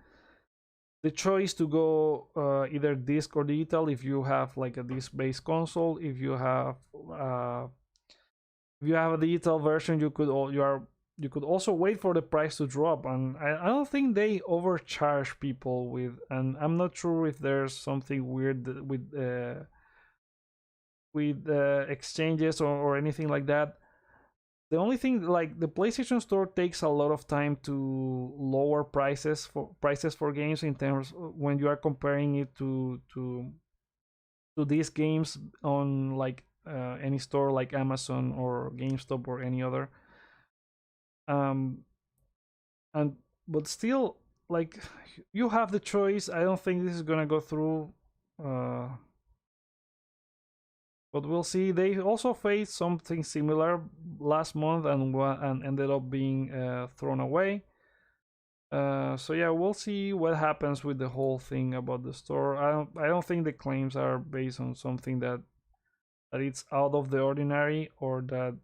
choice to go either disc or digital if you have like a disc-based console. If you have a digital version, you could also wait for the price to drop. And I don't think they overcharge people with, and I'm not sure if there's something weird with exchanges or anything like that. The only thing, like, the PlayStation Store takes a lot of time to lower prices for games, in terms when you are comparing it to these games on like any store like Amazon or GameStop or any other. And but still, like, you have the choice. I don't think this is gonna go through, but we'll see. They also faced something similar last month and ended up being thrown away. So yeah, we'll see what happens with the whole thing about the store. I don't think the claims are based on something that it's out of the ordinary, or that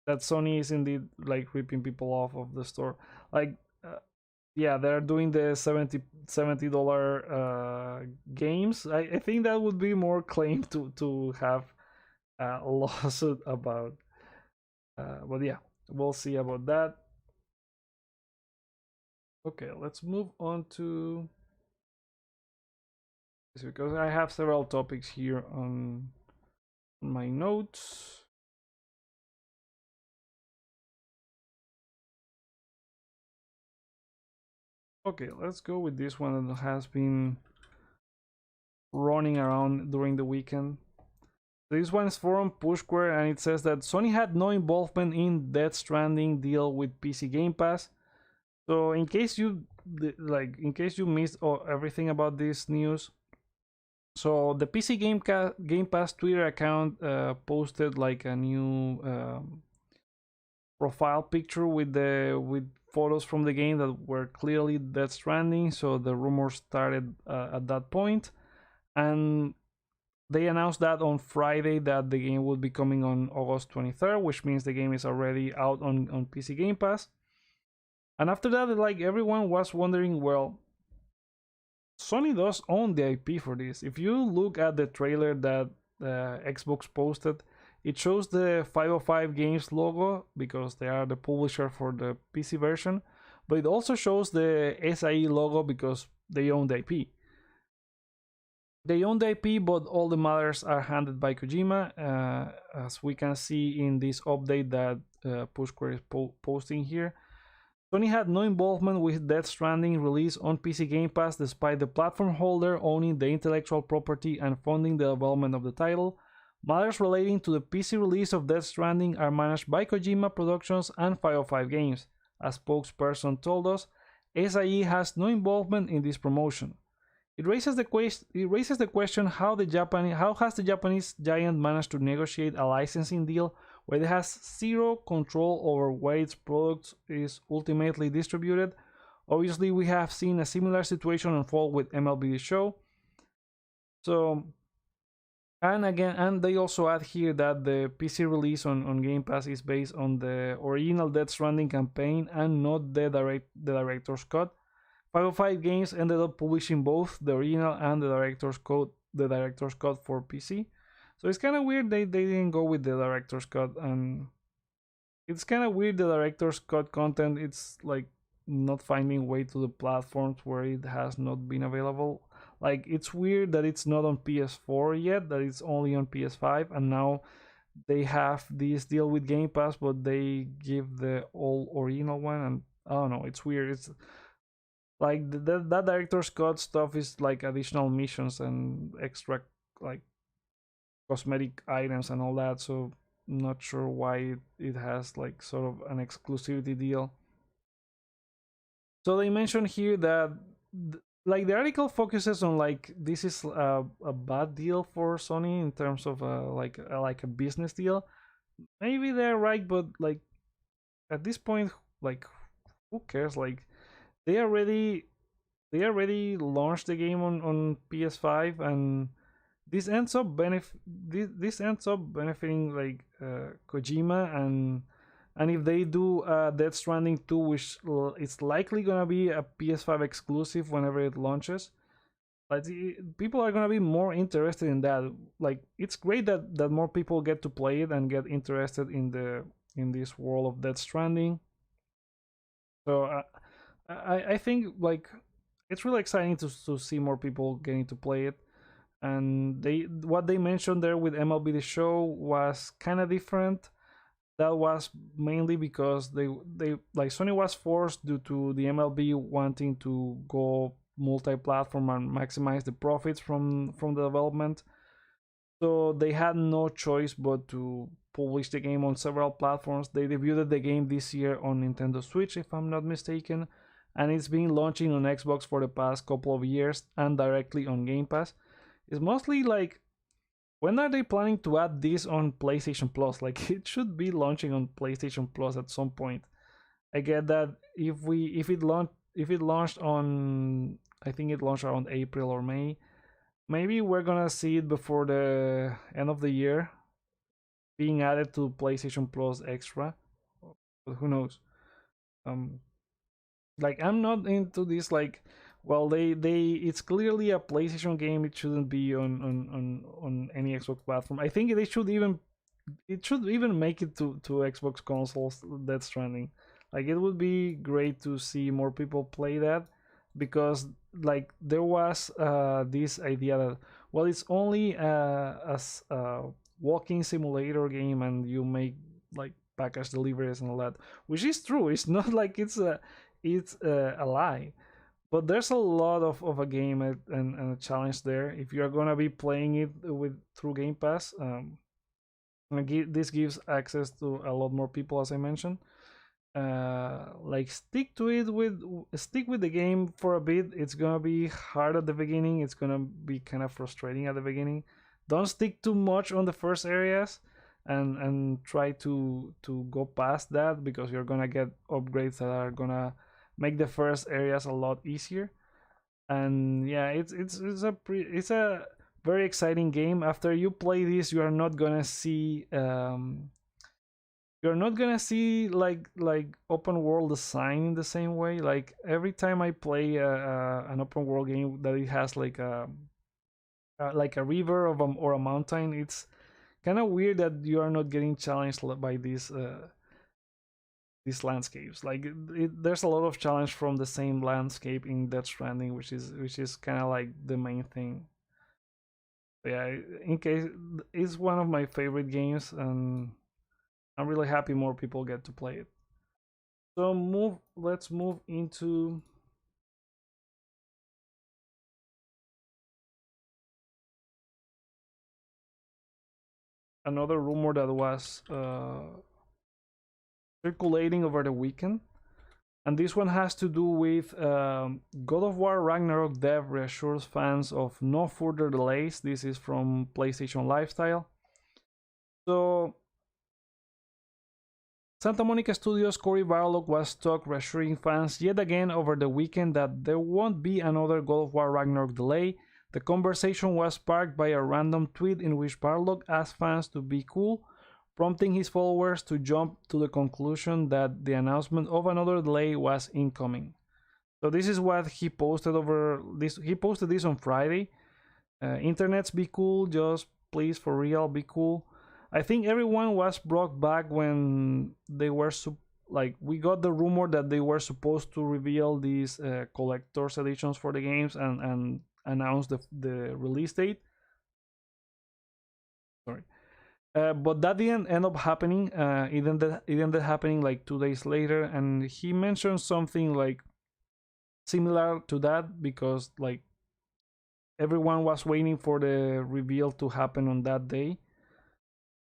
that Sony is indeed like ripping people off of the store. Like, yeah, they're doing the $70 games. I think that would be more claim to have a lawsuit about. But yeah, we'll see about that. Okay, let's move on to this, because I have several topics here on my notes. Okay, let's go with this one that has been running around during the weekend. This one is from Pushquare, and it says that Sony had no involvement in Death Stranding deal with PC Game Pass. So in case you missed everything about this news, so the PC Game Pass Twitter account posted like a new profile picture with photos from the game that were clearly Death Stranding. So the rumors started at that point, and they announced that on Friday that the game would be coming on August 23rd, which means the game is already out on PC Game Pass. And after that, like, everyone was wondering, well, Sony does own the IP for this. If you look at the trailer that Xbox posted, it shows the 505 Games logo because they are the publisher for the PC version, but it also shows the SIE logo because they own the IP. They own the IP, but all the matters are handled by Kojima, as we can see in this update that Pushquare is posting here. Sony had no involvement with Death Stranding release on PC Game Pass, despite the platform holder owning the intellectual property and funding the development of the title. Matters relating to the PC release of Death Stranding are managed by Kojima Productions and 505 Games. A spokesperson told us, SIE has no involvement in this promotion. It raises the question how has the Japanese giant managed to negotiate a licensing deal where it has zero control over where its product is ultimately distributed. Obviously, we have seen a similar situation unfold with MLB The Show. So, and they also add here that the PC release on Game Pass is based on the original Death Stranding campaign and not the director's cut. 505 Games ended up publishing both the original and the director's cut for PC. So it's kind of weird they didn't go with the director's cut, and it's kind of weird the director's cut content. It's like not finding way to the platforms where it has not been available. Like, it's weird that it's not on PS4 yet, that it's only on PS5, and now they have this deal with Game Pass, but they give the all original one, and I don't know, it's weird. It's like that director's cut stuff is like additional missions and extra like cosmetic items and all that, so I'm not sure why it has like sort of an exclusivity deal. So they mentioned here that like the article focuses on like this is a bad deal for Sony in terms of like a business deal. Maybe they're right, but like at this point, like who cares? Like they already launched the game on PS5, and this ends up benefiting like Kojima, and if they do Death Stranding 2, which it's likely gonna be a PS5 exclusive whenever it launches, like people are gonna be more interested in that. Like it's great that more people get to play it and get interested in this world of Death Stranding. So I think like it's really exciting to see more people getting to play it. And what they mentioned there with MLB The Show was kind of different. That was mainly because they like Sony was forced due to the MLB wanting to go multi-platform and maximize the profits from the development. So they had no choice but to publish the game on several platforms. They debuted the game this year on Nintendo Switch, if I'm not mistaken, and it's been launching on Xbox for the past couple of years and directly on Game Pass. It's mostly like, when are they planning to add this on PlayStation Plus? Like it should be launching on PlayStation Plus at some point. I get that if it launched on, I think it launched around April or May. Maybe we're gonna see it before the end of the year being added to PlayStation Plus Extra. But who knows? Um like I'm not into this like, well, they it's clearly a PlayStation game. It shouldn't be on any Xbox platform. I think it should even make it to Xbox consoles. Death Stranding, like it would be great to see more people play that, because like there was this idea that, well, it's only a walking simulator game and you make like package deliveries and all that, which is true. It's not like it's a lie, but there's a lot of a game and a challenge there if you are gonna be playing it with through Game Pass. This gives access to a lot more people, as I mentioned. Like stick with the game for a bit. It's gonna be hard at the beginning. It's gonna be kind of frustrating at the beginning. Don't stick too much on the first areas, and try to go past that, because you're gonna get upgrades that are gonna make the first areas a lot easier. And yeah, it's a very exciting game. After you play this, you are not gonna see like open world design in the same way. Like every time I play an open world game that it has like a river or a mountain, it's kind of weird that you are not getting challenged by these landscapes. Like there's a lot of challenge from the same landscape in Death Stranding, which is kind of like the main thing. But yeah, in case, it's one of my favorite games, and I'm really happy more people get to play it. So let's move into another rumor that was circulating over the weekend. And this one has to do with God of War Ragnarok dev reassures fans of no further delays. This is from PlayStation Lifestyle. So, Santa Monica Studios' Cory Barlog was stuck reassuring fans yet again over the weekend that there won't be another God of War Ragnarok delay. The conversation was sparked by a random tweet in which Barlog asked fans to be cool, prompting his followers to jump to the conclusion that the announcement of another delay was incoming. So this is what he posted over this. He posted this on Friday. Internets, be cool, just please, for real, be cool. I think everyone was brought back when they were like we got the rumor that they were supposed to reveal these collector's editions for the games and announce the release date. Sorry. But that didn't end up happening. It ended happening like 2 days later, and he mentioned something like similar to that because like everyone was waiting for the reveal to happen on that day,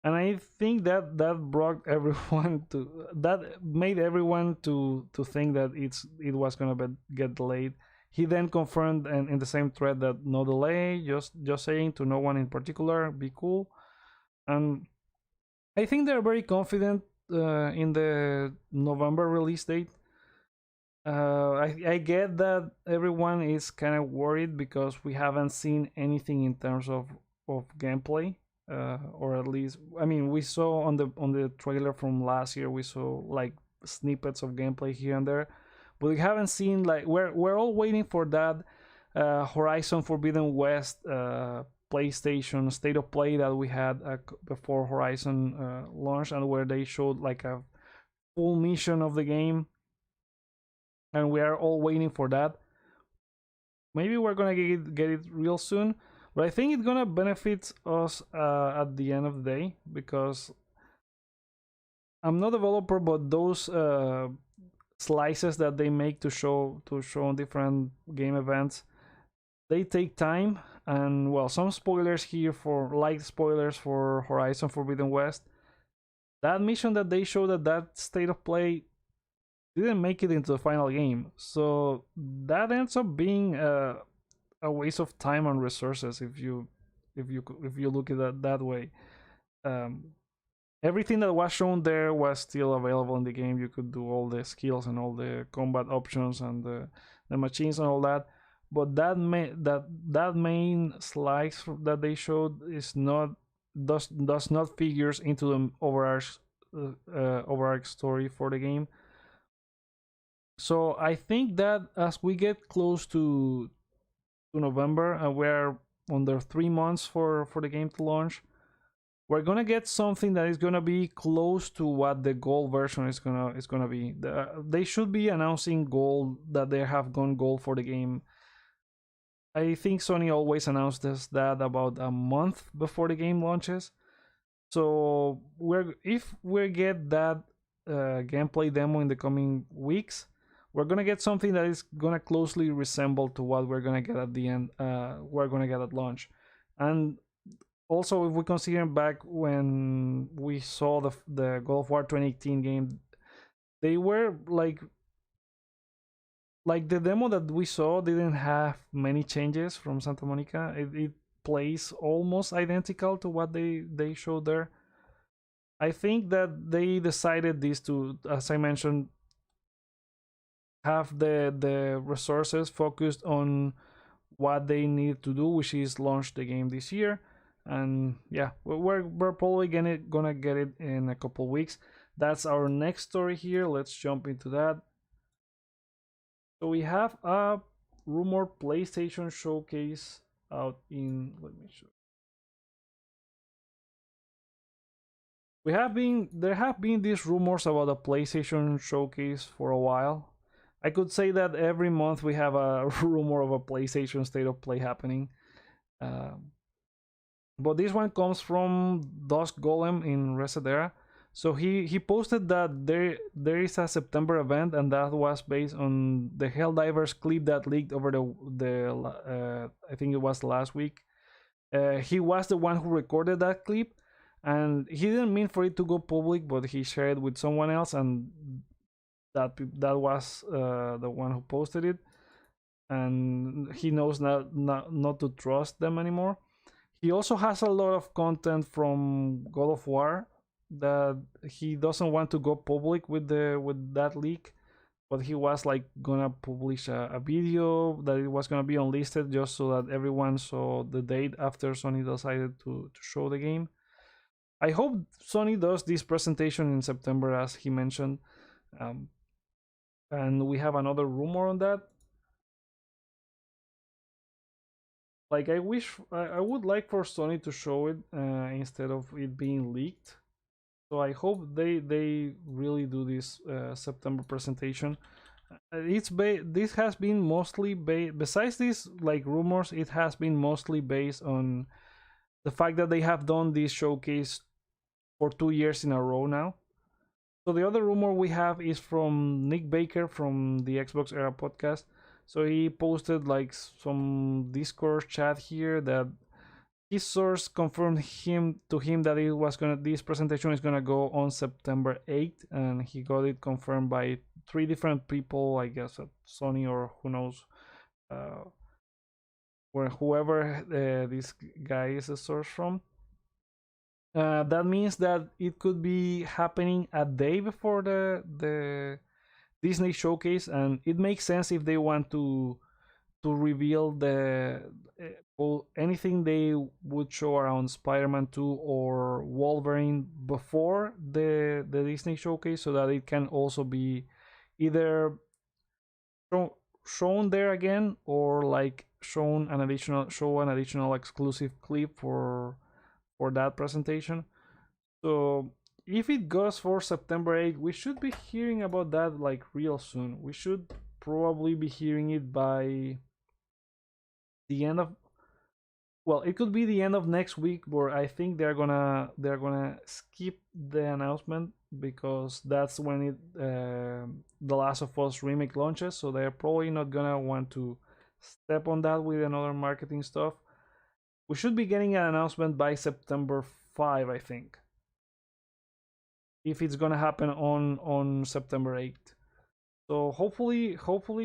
and I think that that brought everyone to that made everyone to think that it was gonna get delayed. He then confirmed in the same thread that no delay, just saying to no one in particular, be cool. And I think they're very confident in the November release date. I get that everyone is kind of worried because we haven't seen anything in terms of gameplay, or at least, I mean, we saw on the trailer from last year, we saw like snippets of gameplay here and there, but we haven't seen like we're all waiting for that Horizon Forbidden West PlayStation State of Play that we had before Horizon launched, and where they showed like a full mission of the game, and we are all waiting for that. Maybe we're gonna get it real soon, but I think it's gonna benefit us at the end of the day, because I'm not a developer, but those slices that they make to show different game events, they take time. And well, some spoilers here, for light spoilers for Horizon Forbidden West. That mission that they showed at that State of Play didn't make it into the final game, so that ends up being a waste of time and resources if you look at it that way. Um, Everything that was shown there was still available in the game. You could do all the skills and all the combat options and the machines and all that. But that main slice that they showed is not does not figures into the overarch story for the game. So I think that as we get close to November, and we're under 3 months for the game to launch, we're gonna get something that is gonna be close to what the gold version is gonna be. They should be announcing gold, that they have gone gold for the game. I think Sony always announces that about a month before the game launches. So if we get that gameplay demo in the coming weeks, we're gonna get something that is gonna closely resemble to what we're gonna get at the end. We're gonna get at launch, and also if we consider back when we saw the God of War 2018 game, they were like the demo that we saw didn't have many changes from Santa Monica. It plays almost identical to what they showed there. I think that they decided this to, as I mentioned, have the resources focused on what they need to do, which is launch the game this year. And yeah, we're probably gonna get it in a couple weeks. That's our next story here. Let's jump into that. So we have a rumor PlayStation showcase out in, let me show. There have been these rumors about a PlayStation showcase for a while. I could say that every month we have a rumor of a PlayStation State of Play happening. But this one comes from Dusk Golem in Resetera. So he posted that there is a September event, and that was based on the Helldivers clip that leaked over the I think it was last week. He was the one who recorded that clip, and he didn't mean for it to go public, but he shared it with someone else, and that was the one who posted it, and he knows not to trust them anymore. He also has a lot of content from God of War that he doesn't want to go public with that leak, but he was like gonna publish a video that it was gonna be unlisted just so that everyone saw the date after Sony decided to show the game. I hope Sony does this presentation in September, as he mentioned. And we have another rumor on that. Like, I would like for Sony to show it instead of it being leaked. So I hope they really do this September presentation. This has been mostly besides these like rumors, it has been mostly based on the fact that they have done this showcase for 2 years in a row now. So the other rumor we have is from Nick Baker from the Xbox Era podcast. So he posted like some Discord chat here that his source confirmed to him that this presentation is gonna go on September 8th, and he got it confirmed by 3 different people, I guess at Sony or who knows, uh, or whoever this guy is a source from. That means that it could be happening a day before the Disney showcase, and it makes sense if they want to reveal anything they would show around Spider-Man 2 or Wolverine before the Disney showcase, so that it can also be either shown there again, or like show an additional exclusive clip for that presentation. So if it goes for September 8th, we should be hearing about that like real soon. We should probably be hearing it by the end of, well, it could be the end of next week, but I think they're gonna skip the announcement because that's when the Last of Us remake launches. So they're probably not gonna want to step on that with another marketing stuff. We should be getting an announcement by September 5, I think, if it's gonna happen on September 8th. So hopefully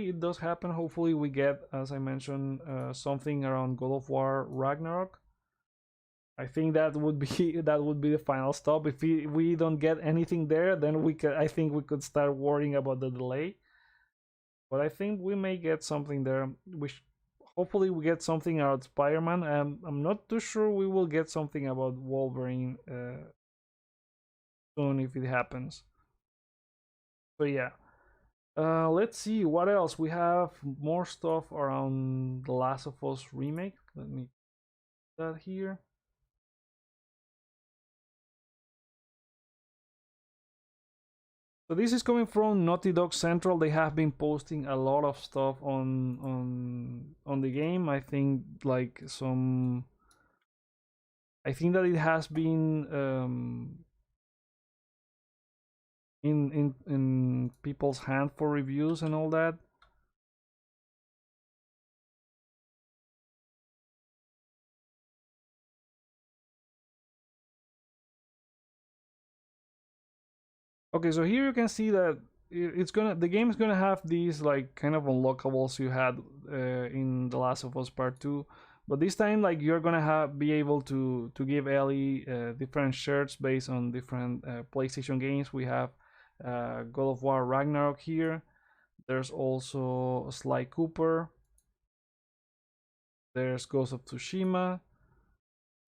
it does happen. Hopefully we get, as I mentioned, something around God of War Ragnarok. I think that would be that would be the final stop. If we don't get anything there, then I think we could start worrying about the delay. But I think we may get something there. Hopefully we get something about Spider-Man. I'm not too sure we will get something about Wolverine soon if it happens. So yeah. Let's see what else. We have more stuff around The Last of Us remake. Let me put that here. So this is coming from Naughty Dog Central. They have been posting a lot of stuff on the game. I think like some. I think that it has been in people's hand for reviews and all that. Okay, so here you can see that the game is gonna have these like kind of unlockables you had in The Last of Us Part 2, but this time like you're gonna be able to give Ellie different shirts based on different PlayStation games. We have God of War Ragnarok here. There's also Sly Cooper. There's Ghost of Tsushima,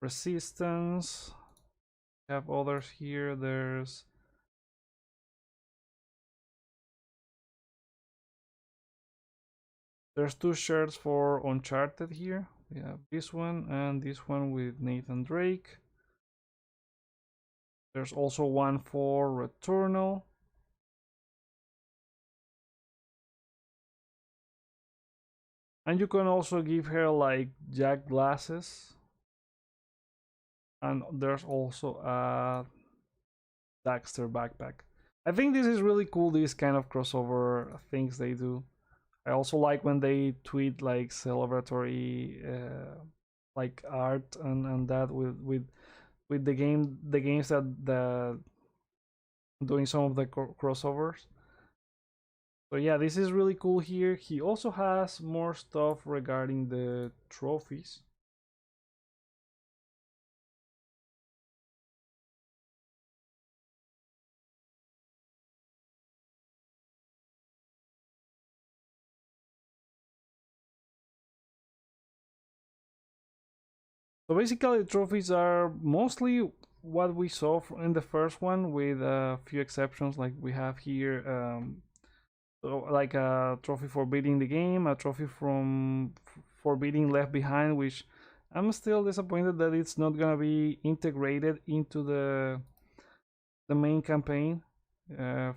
Resistance. We have others here. There's 2 shirts for Uncharted here. We have this one and this one with Nathan Drake. There's also one for Returnal. And you can also give her like Jack glasses. And there's also a Daxter backpack. I think this is really cool, these kind of crossover things they do. I also like when they tweet like celebratory like art and that with the games that doing some of the crossovers. So yeah, this is really cool here. He also has more stuff regarding the trophies. So basically, the trophies are mostly what we saw in the first one, with a few exceptions, like we have here. So like a trophy for beating the game, a trophy for beating Left Behind, which I'm still disappointed that it's not gonna be integrated into the main campaign,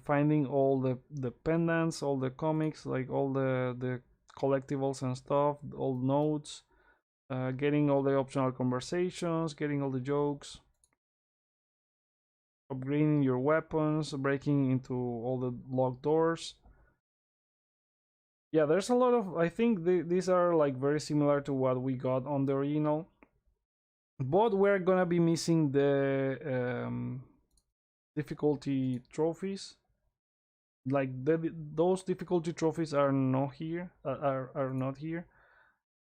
finding all the pendants, all the comics, like all the collectibles and stuff, all notes, getting all the optional conversations, getting all the jokes, upgrading your weapons, breaking into all the locked doors. Yeah, there's a lot of, I think these are like very similar to what we got on the original, but we're gonna be missing the difficulty trophies. Like those difficulty trophies are not here, are not here,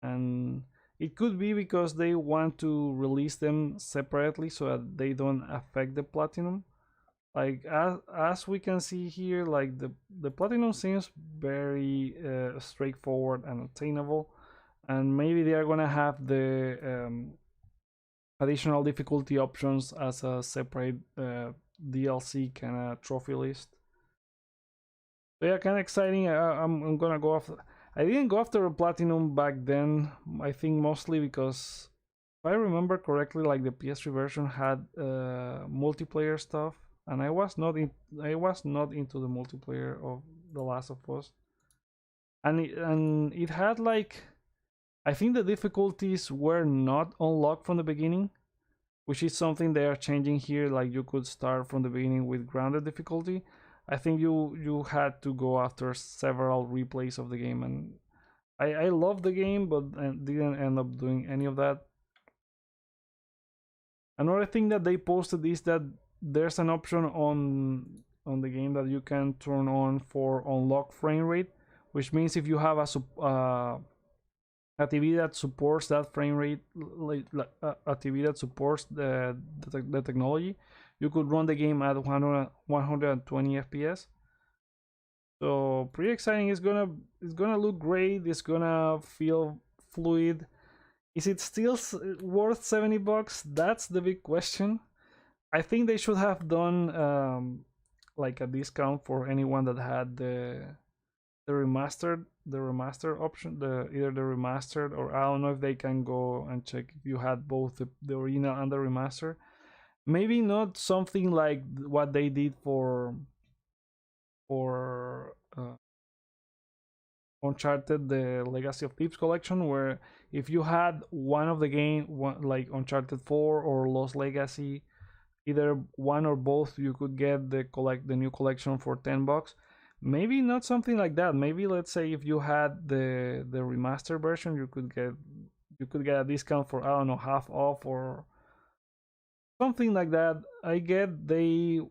and it could be because they want to release them separately so that they don't affect the platinum. Like as we can see here, like the platinum seems very straightforward and attainable, and maybe they are gonna have the additional difficulty options as a separate DLC kind of trophy list. So yeah, kind of exciting. I'm gonna go after. I didn't go after platinum back then. I think mostly because if I remember correctly, like the PS3 version had multiplayer stuff, and I was not into the multiplayer of The Last of Us, and it had like, I think the difficulties were not unlocked from the beginning, which is something they are changing here. Like you could start from the beginning with grounded difficulty. I think you had to go after several replays of the game, and I love the game, but didn't end up doing any of that. Another thing that they posted is that there's an option on the game that you can turn on for unlock frame rate, which means if you have a TV that supports that frame rate, like a TV that supports the technology, you could run the game at 120 FPS. So pretty exciting. It's gonna look great. It's gonna feel fluid. Is it still worth $70? That's the big question. I think they should have done like a discount for anyone that had the remastered option, either the remastered, or I don't know if they can go and check if you had both the original and the remaster. Maybe not something like what they did for Uncharted, the Legacy of Thieves collection, where if you had one of the game, like Uncharted 4 or Lost Legacy, either one or both, you could get the new collection for $10. Maybe not something like that. Maybe let's say if you had the remaster version, you could get a discount for, I don't know, half off or something like that. I get they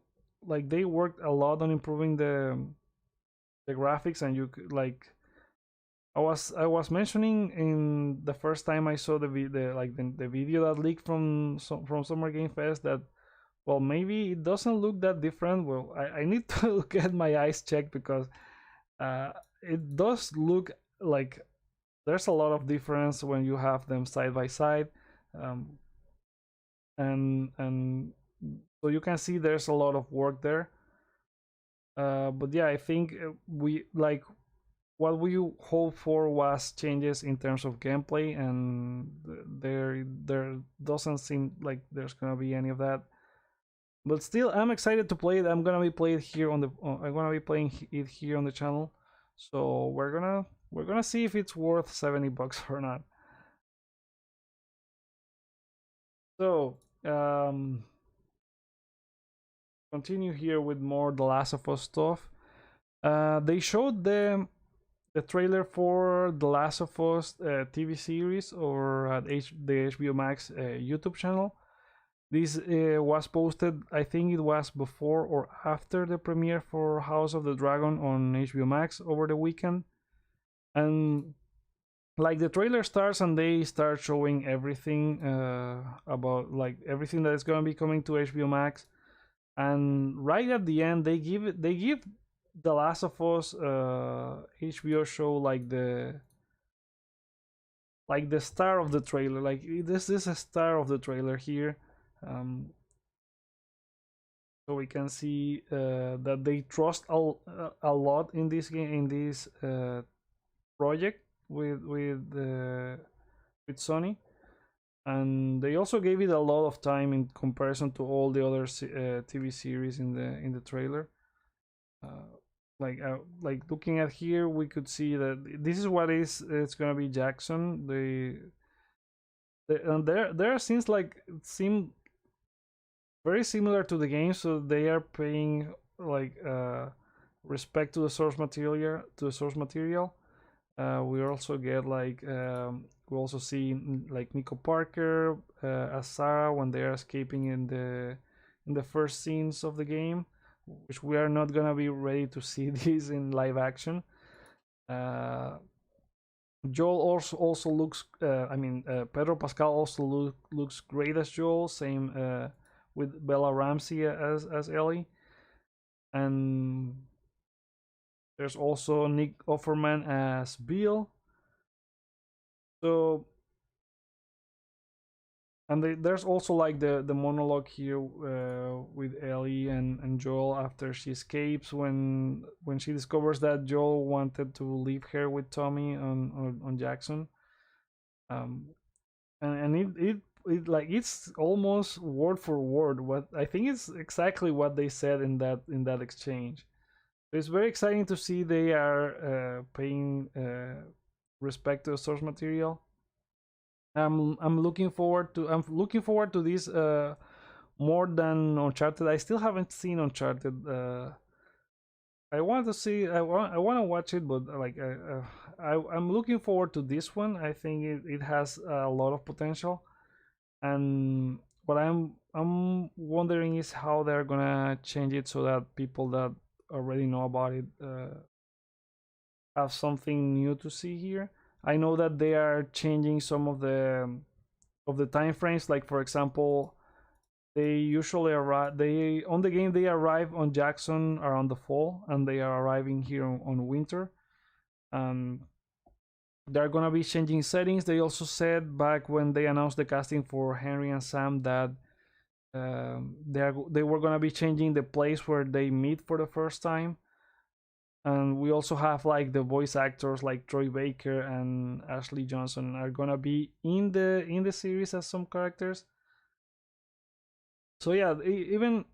worked a lot on improving the graphics, and you could, like, I was mentioning in the first time I saw the video that leaked from Summer Game Fest that, well, maybe it doesn't look that different. Well, I need to get my eyes checked because it does look like there's a lot of difference when you have them side by side, and so you can see there's a lot of work there. But yeah, I think we like what we hope for was changes in terms of gameplay, and there doesn't seem like there's gonna be any of that. But still, I'm excited to play it. I'm gonna be playing it here on the channel. So we're gonna see if it's worth $70 or not. So continue here with more The Last of Us stuff. They showed the trailer for The Last of Us TV series or at the HBO Max YouTube channel. This was posted, I think it was before or after the premiere for House of the Dragon on HBO Max over the weekend. And like the trailer starts and they start showing everything about like everything that is going to be coming to HBO Max. And right at the end they give The Last of Us HBO show like the star of the trailer. Like this is a star of the trailer here. So we can see that they trust a lot in this game, in this project with Sony, and they also gave it a lot of time in comparison to all the other TV series in the trailer. Like looking at here, we could see that this is what it's gonna be Jackson. And there are scenes like seem very similar to the game, so they are paying like respect to the source material. We also get like we also see like Nico Parker as Sarah when they are escaping in the first scenes of the game, which we are not gonna be ready to see this in live action. Joel also looks. Pedro Pascal also looks great as Joel. Same with Bella Ramsey as Ellie, and there's also Nick Offerman as Bill. So, and there's also like the monologue here with Ellie and Joel after she escapes when she discovers that Joel wanted to leave her with Tommy on Jackson. And it like it's almost word for word what I think it's exactly what they said in that exchange. It's very exciting to see they are paying respect to the source material. I'm looking forward to this more than Uncharted. I still haven't seen Uncharted. I want to see. I want to watch it, but I'm looking forward to this one. I think it has a lot of potential, and what I'm wondering is how they're gonna change it so that people that already know about it have something new to see here. I know that they are changing some of the time frames. Like for example, they usually arrive. They on the game they arrive on Jackson around the fall, and they are arriving here on winter. And they're gonna be changing settings. They also said back when they announced the casting for Henry and Sam that they were gonna be changing the place where they meet for the first time. And we also have like the voice actors like Troy Baker and Ashley Johnson are gonna be in the series as some characters. So yeah, even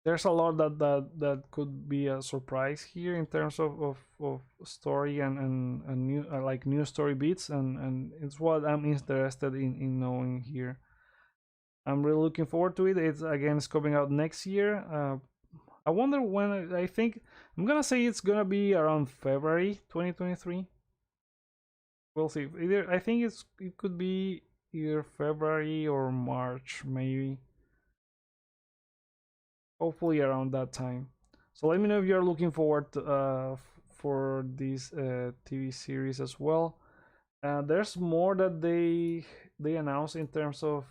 there's a lot that could be a surprise here in terms of story and new like new story beats, and it's what I'm interested in knowing here. I'm really looking forward to it. It's coming out next year. I wonder when. I think I'm gonna say it's gonna be around February 2023. We'll see. Either I think it could be either February or March, maybe. Hopefully around that time. So let me know if you're looking forward to, for this TV series as well. There's more that they announced in terms of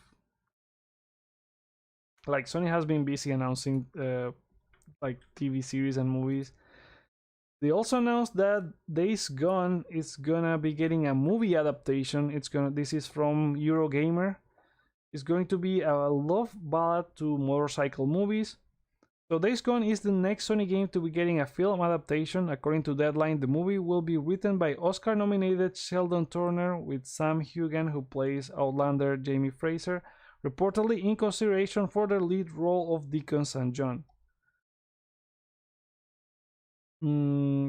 like Sony has been busy announcing like TV series and movies. They also announced that Days Gone is gonna be getting a movie adaptation. This is from Eurogamer. It's going to be a love ballad to motorcycle movies. So Days Gone is the next Sony game to be getting a film adaptation. According to Deadline, the movie will be written by Oscar-nominated Sheldon Turner with Sam Heughan, who plays Outlander Jamie Fraser, reportedly in consideration for the lead role of Deacon St. John.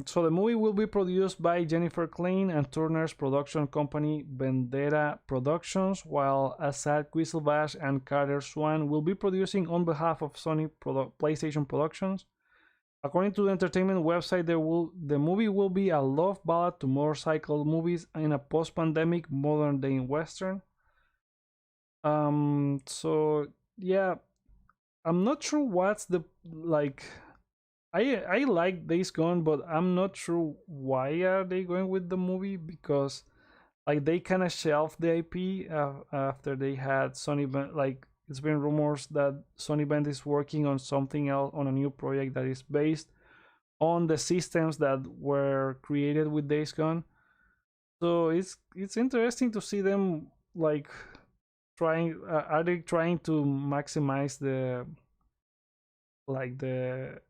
So the movie will be produced by Jennifer Klein and Turner's production company Vendetta Productions, while Asad Quiselbash and Carter Swan will be producing on behalf of Sony PlayStation Productions. According to the entertainment website, the movie will be a love ballad to motorcycle movies in a post-pandemic modern day western. So yeah, I'm not sure what's the like. I like Days Gone, but I'm not sure why are they going with the movie, because like they kind of shelved the IP after they had Sony like it's been rumors that Sony Band is working on something else, on a new project that is based on the systems that were created with Days Gone. So it's interesting to see them like trying. Are they trying to maximize the like the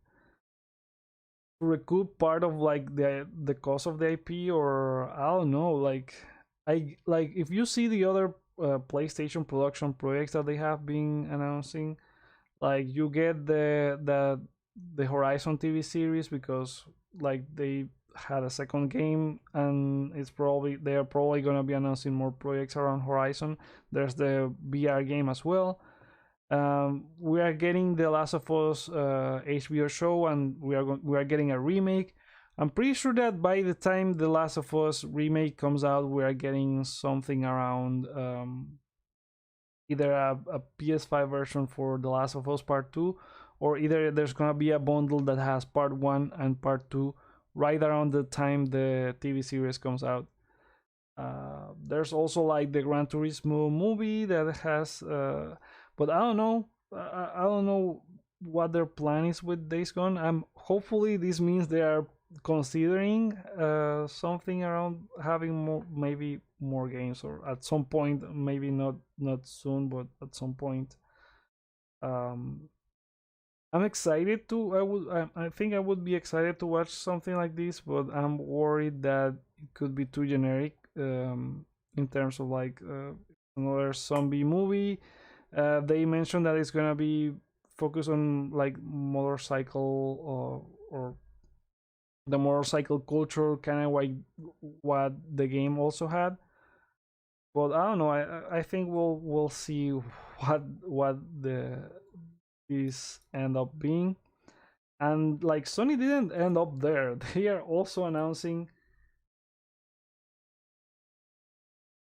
recoup part of like the cost of the IP, or I don't know. Like I like if you see the other PlayStation production projects that they have been announcing. Like you get the Horizon TV series because like they had a second game, and they are probably gonna be announcing more projects around Horizon. There's the VR game as well. We are getting the Last of Us HBO show, and we are getting a remake. I'm pretty sure that by the time the Last of Us remake comes out, we are getting something around either a PS5 version for the Last of Us Part 2, or either there's gonna be a bundle that has Part 1 and Part 2 right around the time the TV series comes out. There's also like the Gran Turismo movie that has, but I don't know. I don't know what their plan is with Days Gone. Hopefully this means they are considering something around having more, maybe more games, or at some point, maybe not soon, but at some point. Um, I'm excited to. I think I would be excited to watch something like this, but I'm worried that it could be too generic in terms of like another zombie movie. They mentioned that it's gonna be focused on like motorcycle, or the motorcycle culture, kind of like what the game also had. But I don't know. I think we'll see what this end up being. And like Sony didn't end up there. They are also announcing.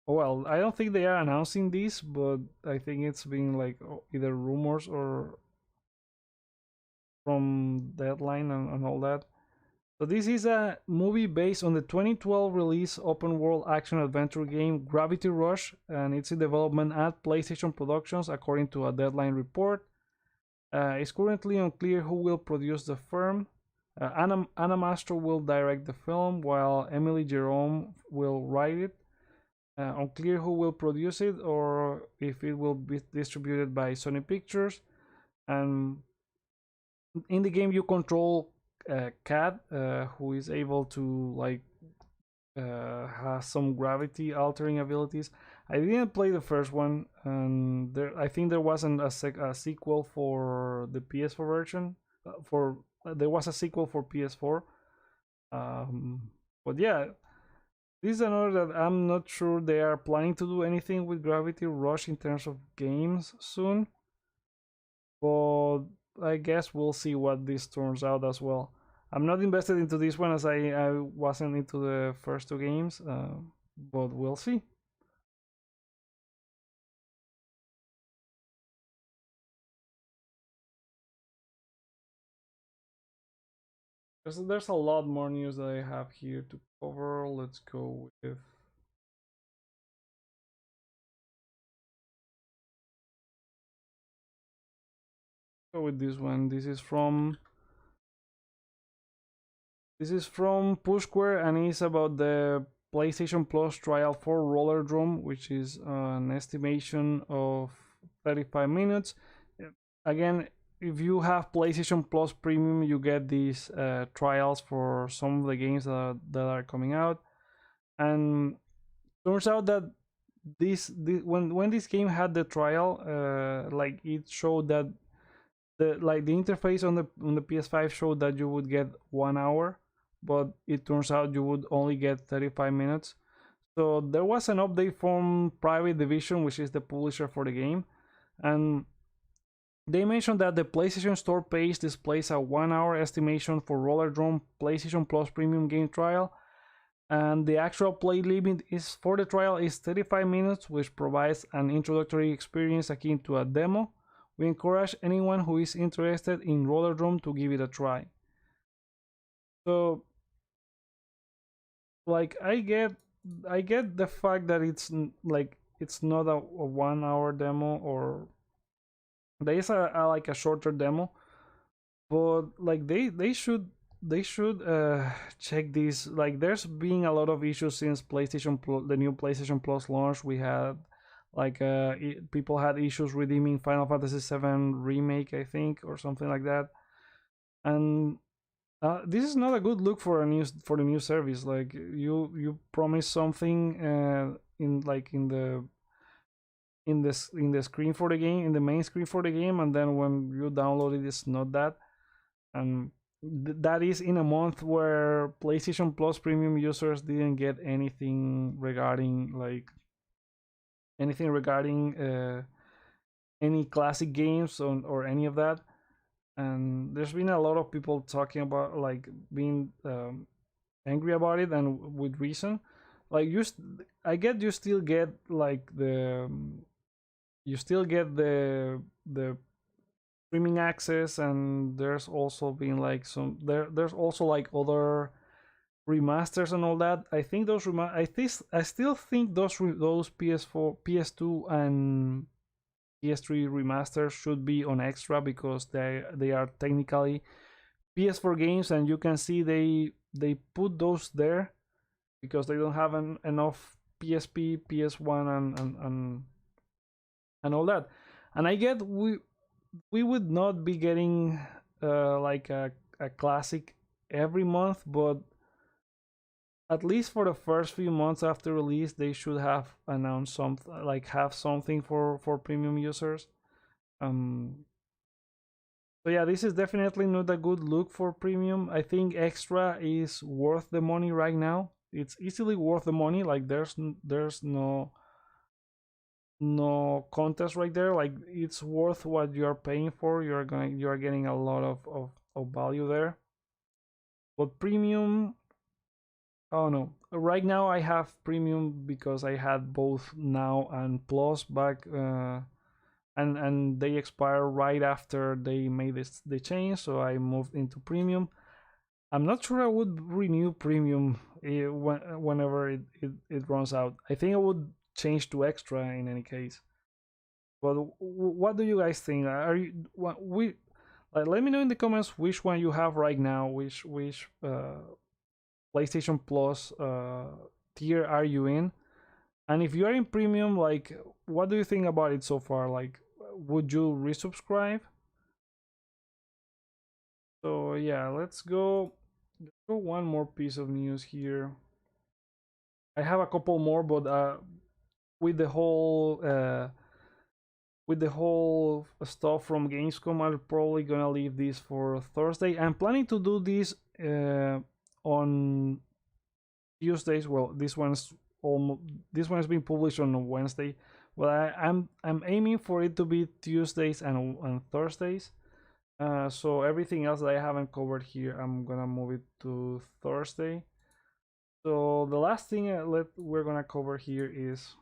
Well, I don't think they are announcing this, but I think it's been like either rumors or from Deadline and all that. So this is a movie based on the 2012 release open world action adventure game Gravity Rush, and it's in development at PlayStation Productions according to a Deadline report. It's currently unclear who will produce the film. Anna Mastro will direct the film, while Emily Jerome will write it. Unclear who will produce it or if it will be distributed by Sony Pictures. And in the game, you control Cat, who is able to like has some gravity altering abilities. I didn't play the first one, and I think there wasn't a sequel for the PS4 version. There was a sequel for PS4, but yeah, this is another that I'm not sure they are planning to do anything with Gravity Rush in terms of games soon, but I guess we'll see what this turns out as well. I'm not invested into this one as I wasn't into the first two games, but we'll see. There's a lot more news that I have here to cover. Let's go with this one. This is from Pushquare, and it's about the PlayStation Plus trial for Rollerdrome, which is an estimation of 35 minutes. Again, if you have PlayStation Plus Premium, you get these trials for some of the games that are coming out. And turns out that when this game had the trial, like it showed that the interface on the PS5 showed that you would get 1 hour, but it turns out you would only get 35 minutes. So there was an update from Private Division, which is the publisher for the game, and they mentioned that the PlayStation Store page displays a 1 hour estimation for Rollerdrome PlayStation Plus Premium game trial, and the actual play limit is for the trial is 35 minutes, which provides an introductory experience akin to a demo. We encourage anyone who is interested in Rollerdrome to give it a try. So, like, I get the fact that it's not a 1 hour demo, or there is like a shorter demo, but like they should check this. Like, there's been a lot of issues since the new PlayStation Plus launch. We had like people had issues redeeming Final Fantasy VII Remake, I think, or something like that. And this is not a good look for the new service. Like, you promise something in the in the screen for the game, in the main screen for the game, and then when you download it, it's not that. And that is in a month where PlayStation Plus premium users didn't get anything regarding any classic games or any of that. And there's been a lot of people talking about like being angry about it, and with reason. Like I get you still get like you still get the streaming access, and there's also been like there's also like other remasters and all that. I think those I still think those PS4, PS2, and PS3 remasters should be on extra, because they are technically PS4 games, and you can see they put those there because they don't have enough PSP, PS1, and all that. And I get we would not be getting like a classic every month, but at least for the first few months after release, they should have announced something, like have something for premium users. So yeah, this is definitely not a good look for premium. I think extra is worth the money right now. It's easily worth the money. Like there's no contest right there. Like it's worth what you are paying for. You are getting a lot of value there. But premium, oh no, right now I have premium because I had both now and plus back, and they expire right after they made the change, so I moved into premium. I'm not sure I would renew premium whenever it runs out. I think I would change to extra in any case. But what do you guys think? Are you we like, let me know in the comments which one you have right now, which PlayStation Plus tier are you in? And if you are in premium, like, what do you think about it so far? Like, would you resubscribe? So yeah, let's go one more piece of news here. I have a couple more, but with the whole stuff from Gamescom, I'm probably gonna leave this for Thursday. I'm planning to do this on Tuesdays. Well, this one's been published on Wednesday. Well, I'm aiming for it to be Tuesdays and Thursdays. So everything else that I haven't covered here, I'm gonna move it to Thursday. So the last thing we're gonna cover here is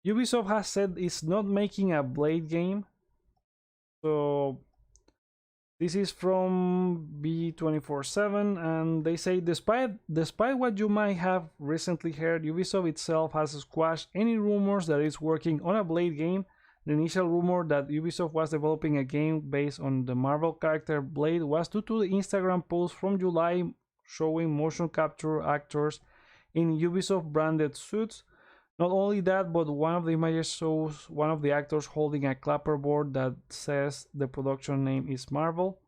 Ubisoft has said it's not making a Blade game. So this is from B247, and they say despite what you might have recently heard, Ubisoft itself has squashed any rumors that it's working on a Blade game. The initial rumor that Ubisoft was developing a game based on the Marvel character Blade was due to the Instagram post from July showing motion capture actors in Ubisoft branded suits. Not only that, but one of the images shows one of the actors holding a clapperboard that says the production name is Marvel.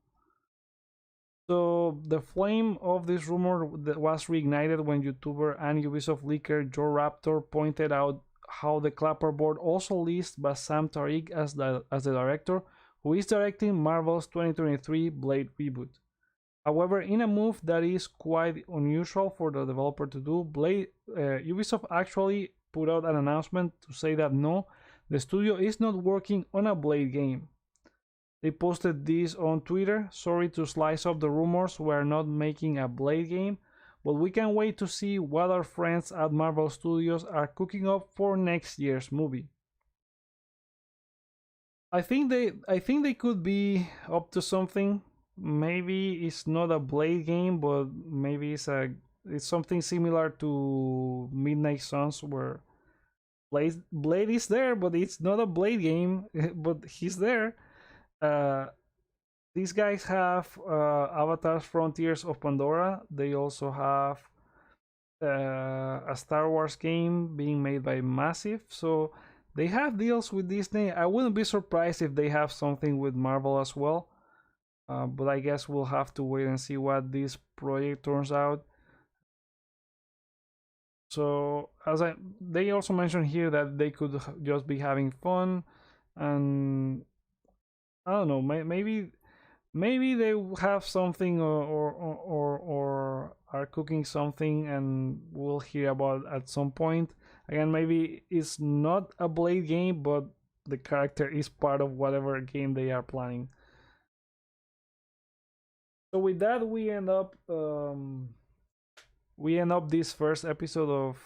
So the flame of this rumor that was reignited when YouTuber and Ubisoft leaker Joe Raptor pointed out how the clapperboard also lists Bassam Tariq as the director, who is directing Marvel's 2023 Blade reboot. However, in a move that is quite unusual for the developer to do, Ubisoft actually put out an announcement to say that no, the studio is not working on a Blade game. They posted this on Twitter. Sorry to slice up the rumors, we're not making a Blade game, but we can wait to see what our friends at Marvel Studios are cooking up for next year's movie. I think they could be up to something. Maybe it's not a Blade game, but maybe it's something similar to Midnight Suns, where Blade is there, but it's not a Blade game, but he's there. These guys have Avatar's Frontiers of Pandora. They also have a Star Wars game being made by Massive. So they have deals with Disney. I wouldn't be surprised if they have something with Marvel as well. But I guess we'll have to wait and see what this project turns out. So they also mentioned here that they could just be having fun, and I don't know, maybe they have something, or are cooking something, and we'll hear about at some point. Again, maybe it's not a Blade game, but the character is part of whatever game they are planning. So with that, we end up this first episode of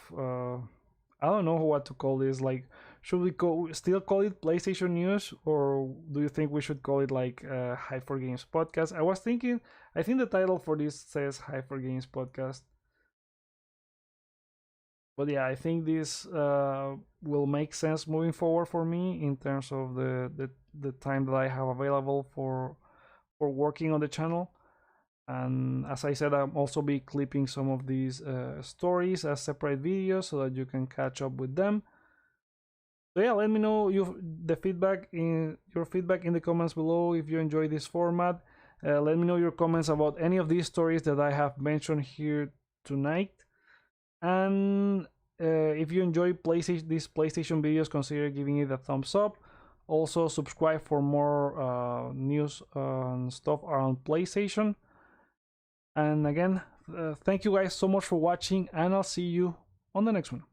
I don't know what to call this. Like, should we still call it PlayStation News, or do you think we should call it like Hype for Games Podcast? I was thinking, I think the title for this says Hype for Games Podcast, but yeah, I think this will make sense moving forward for me in terms of the time that I have available for working on the channel. And as I said, I'll also be clipping some of these stories as separate videos so that you can catch up with them. So yeah, let me know your feedback in the comments below if you enjoy this format. Let me know your comments about any of these stories that I have mentioned here tonight. And if you enjoy these PlayStation videos, consider giving it a thumbs up. Also, subscribe for more news and stuff around PlayStation. And again, thank you guys so much for watching, and I'll see you on the next one.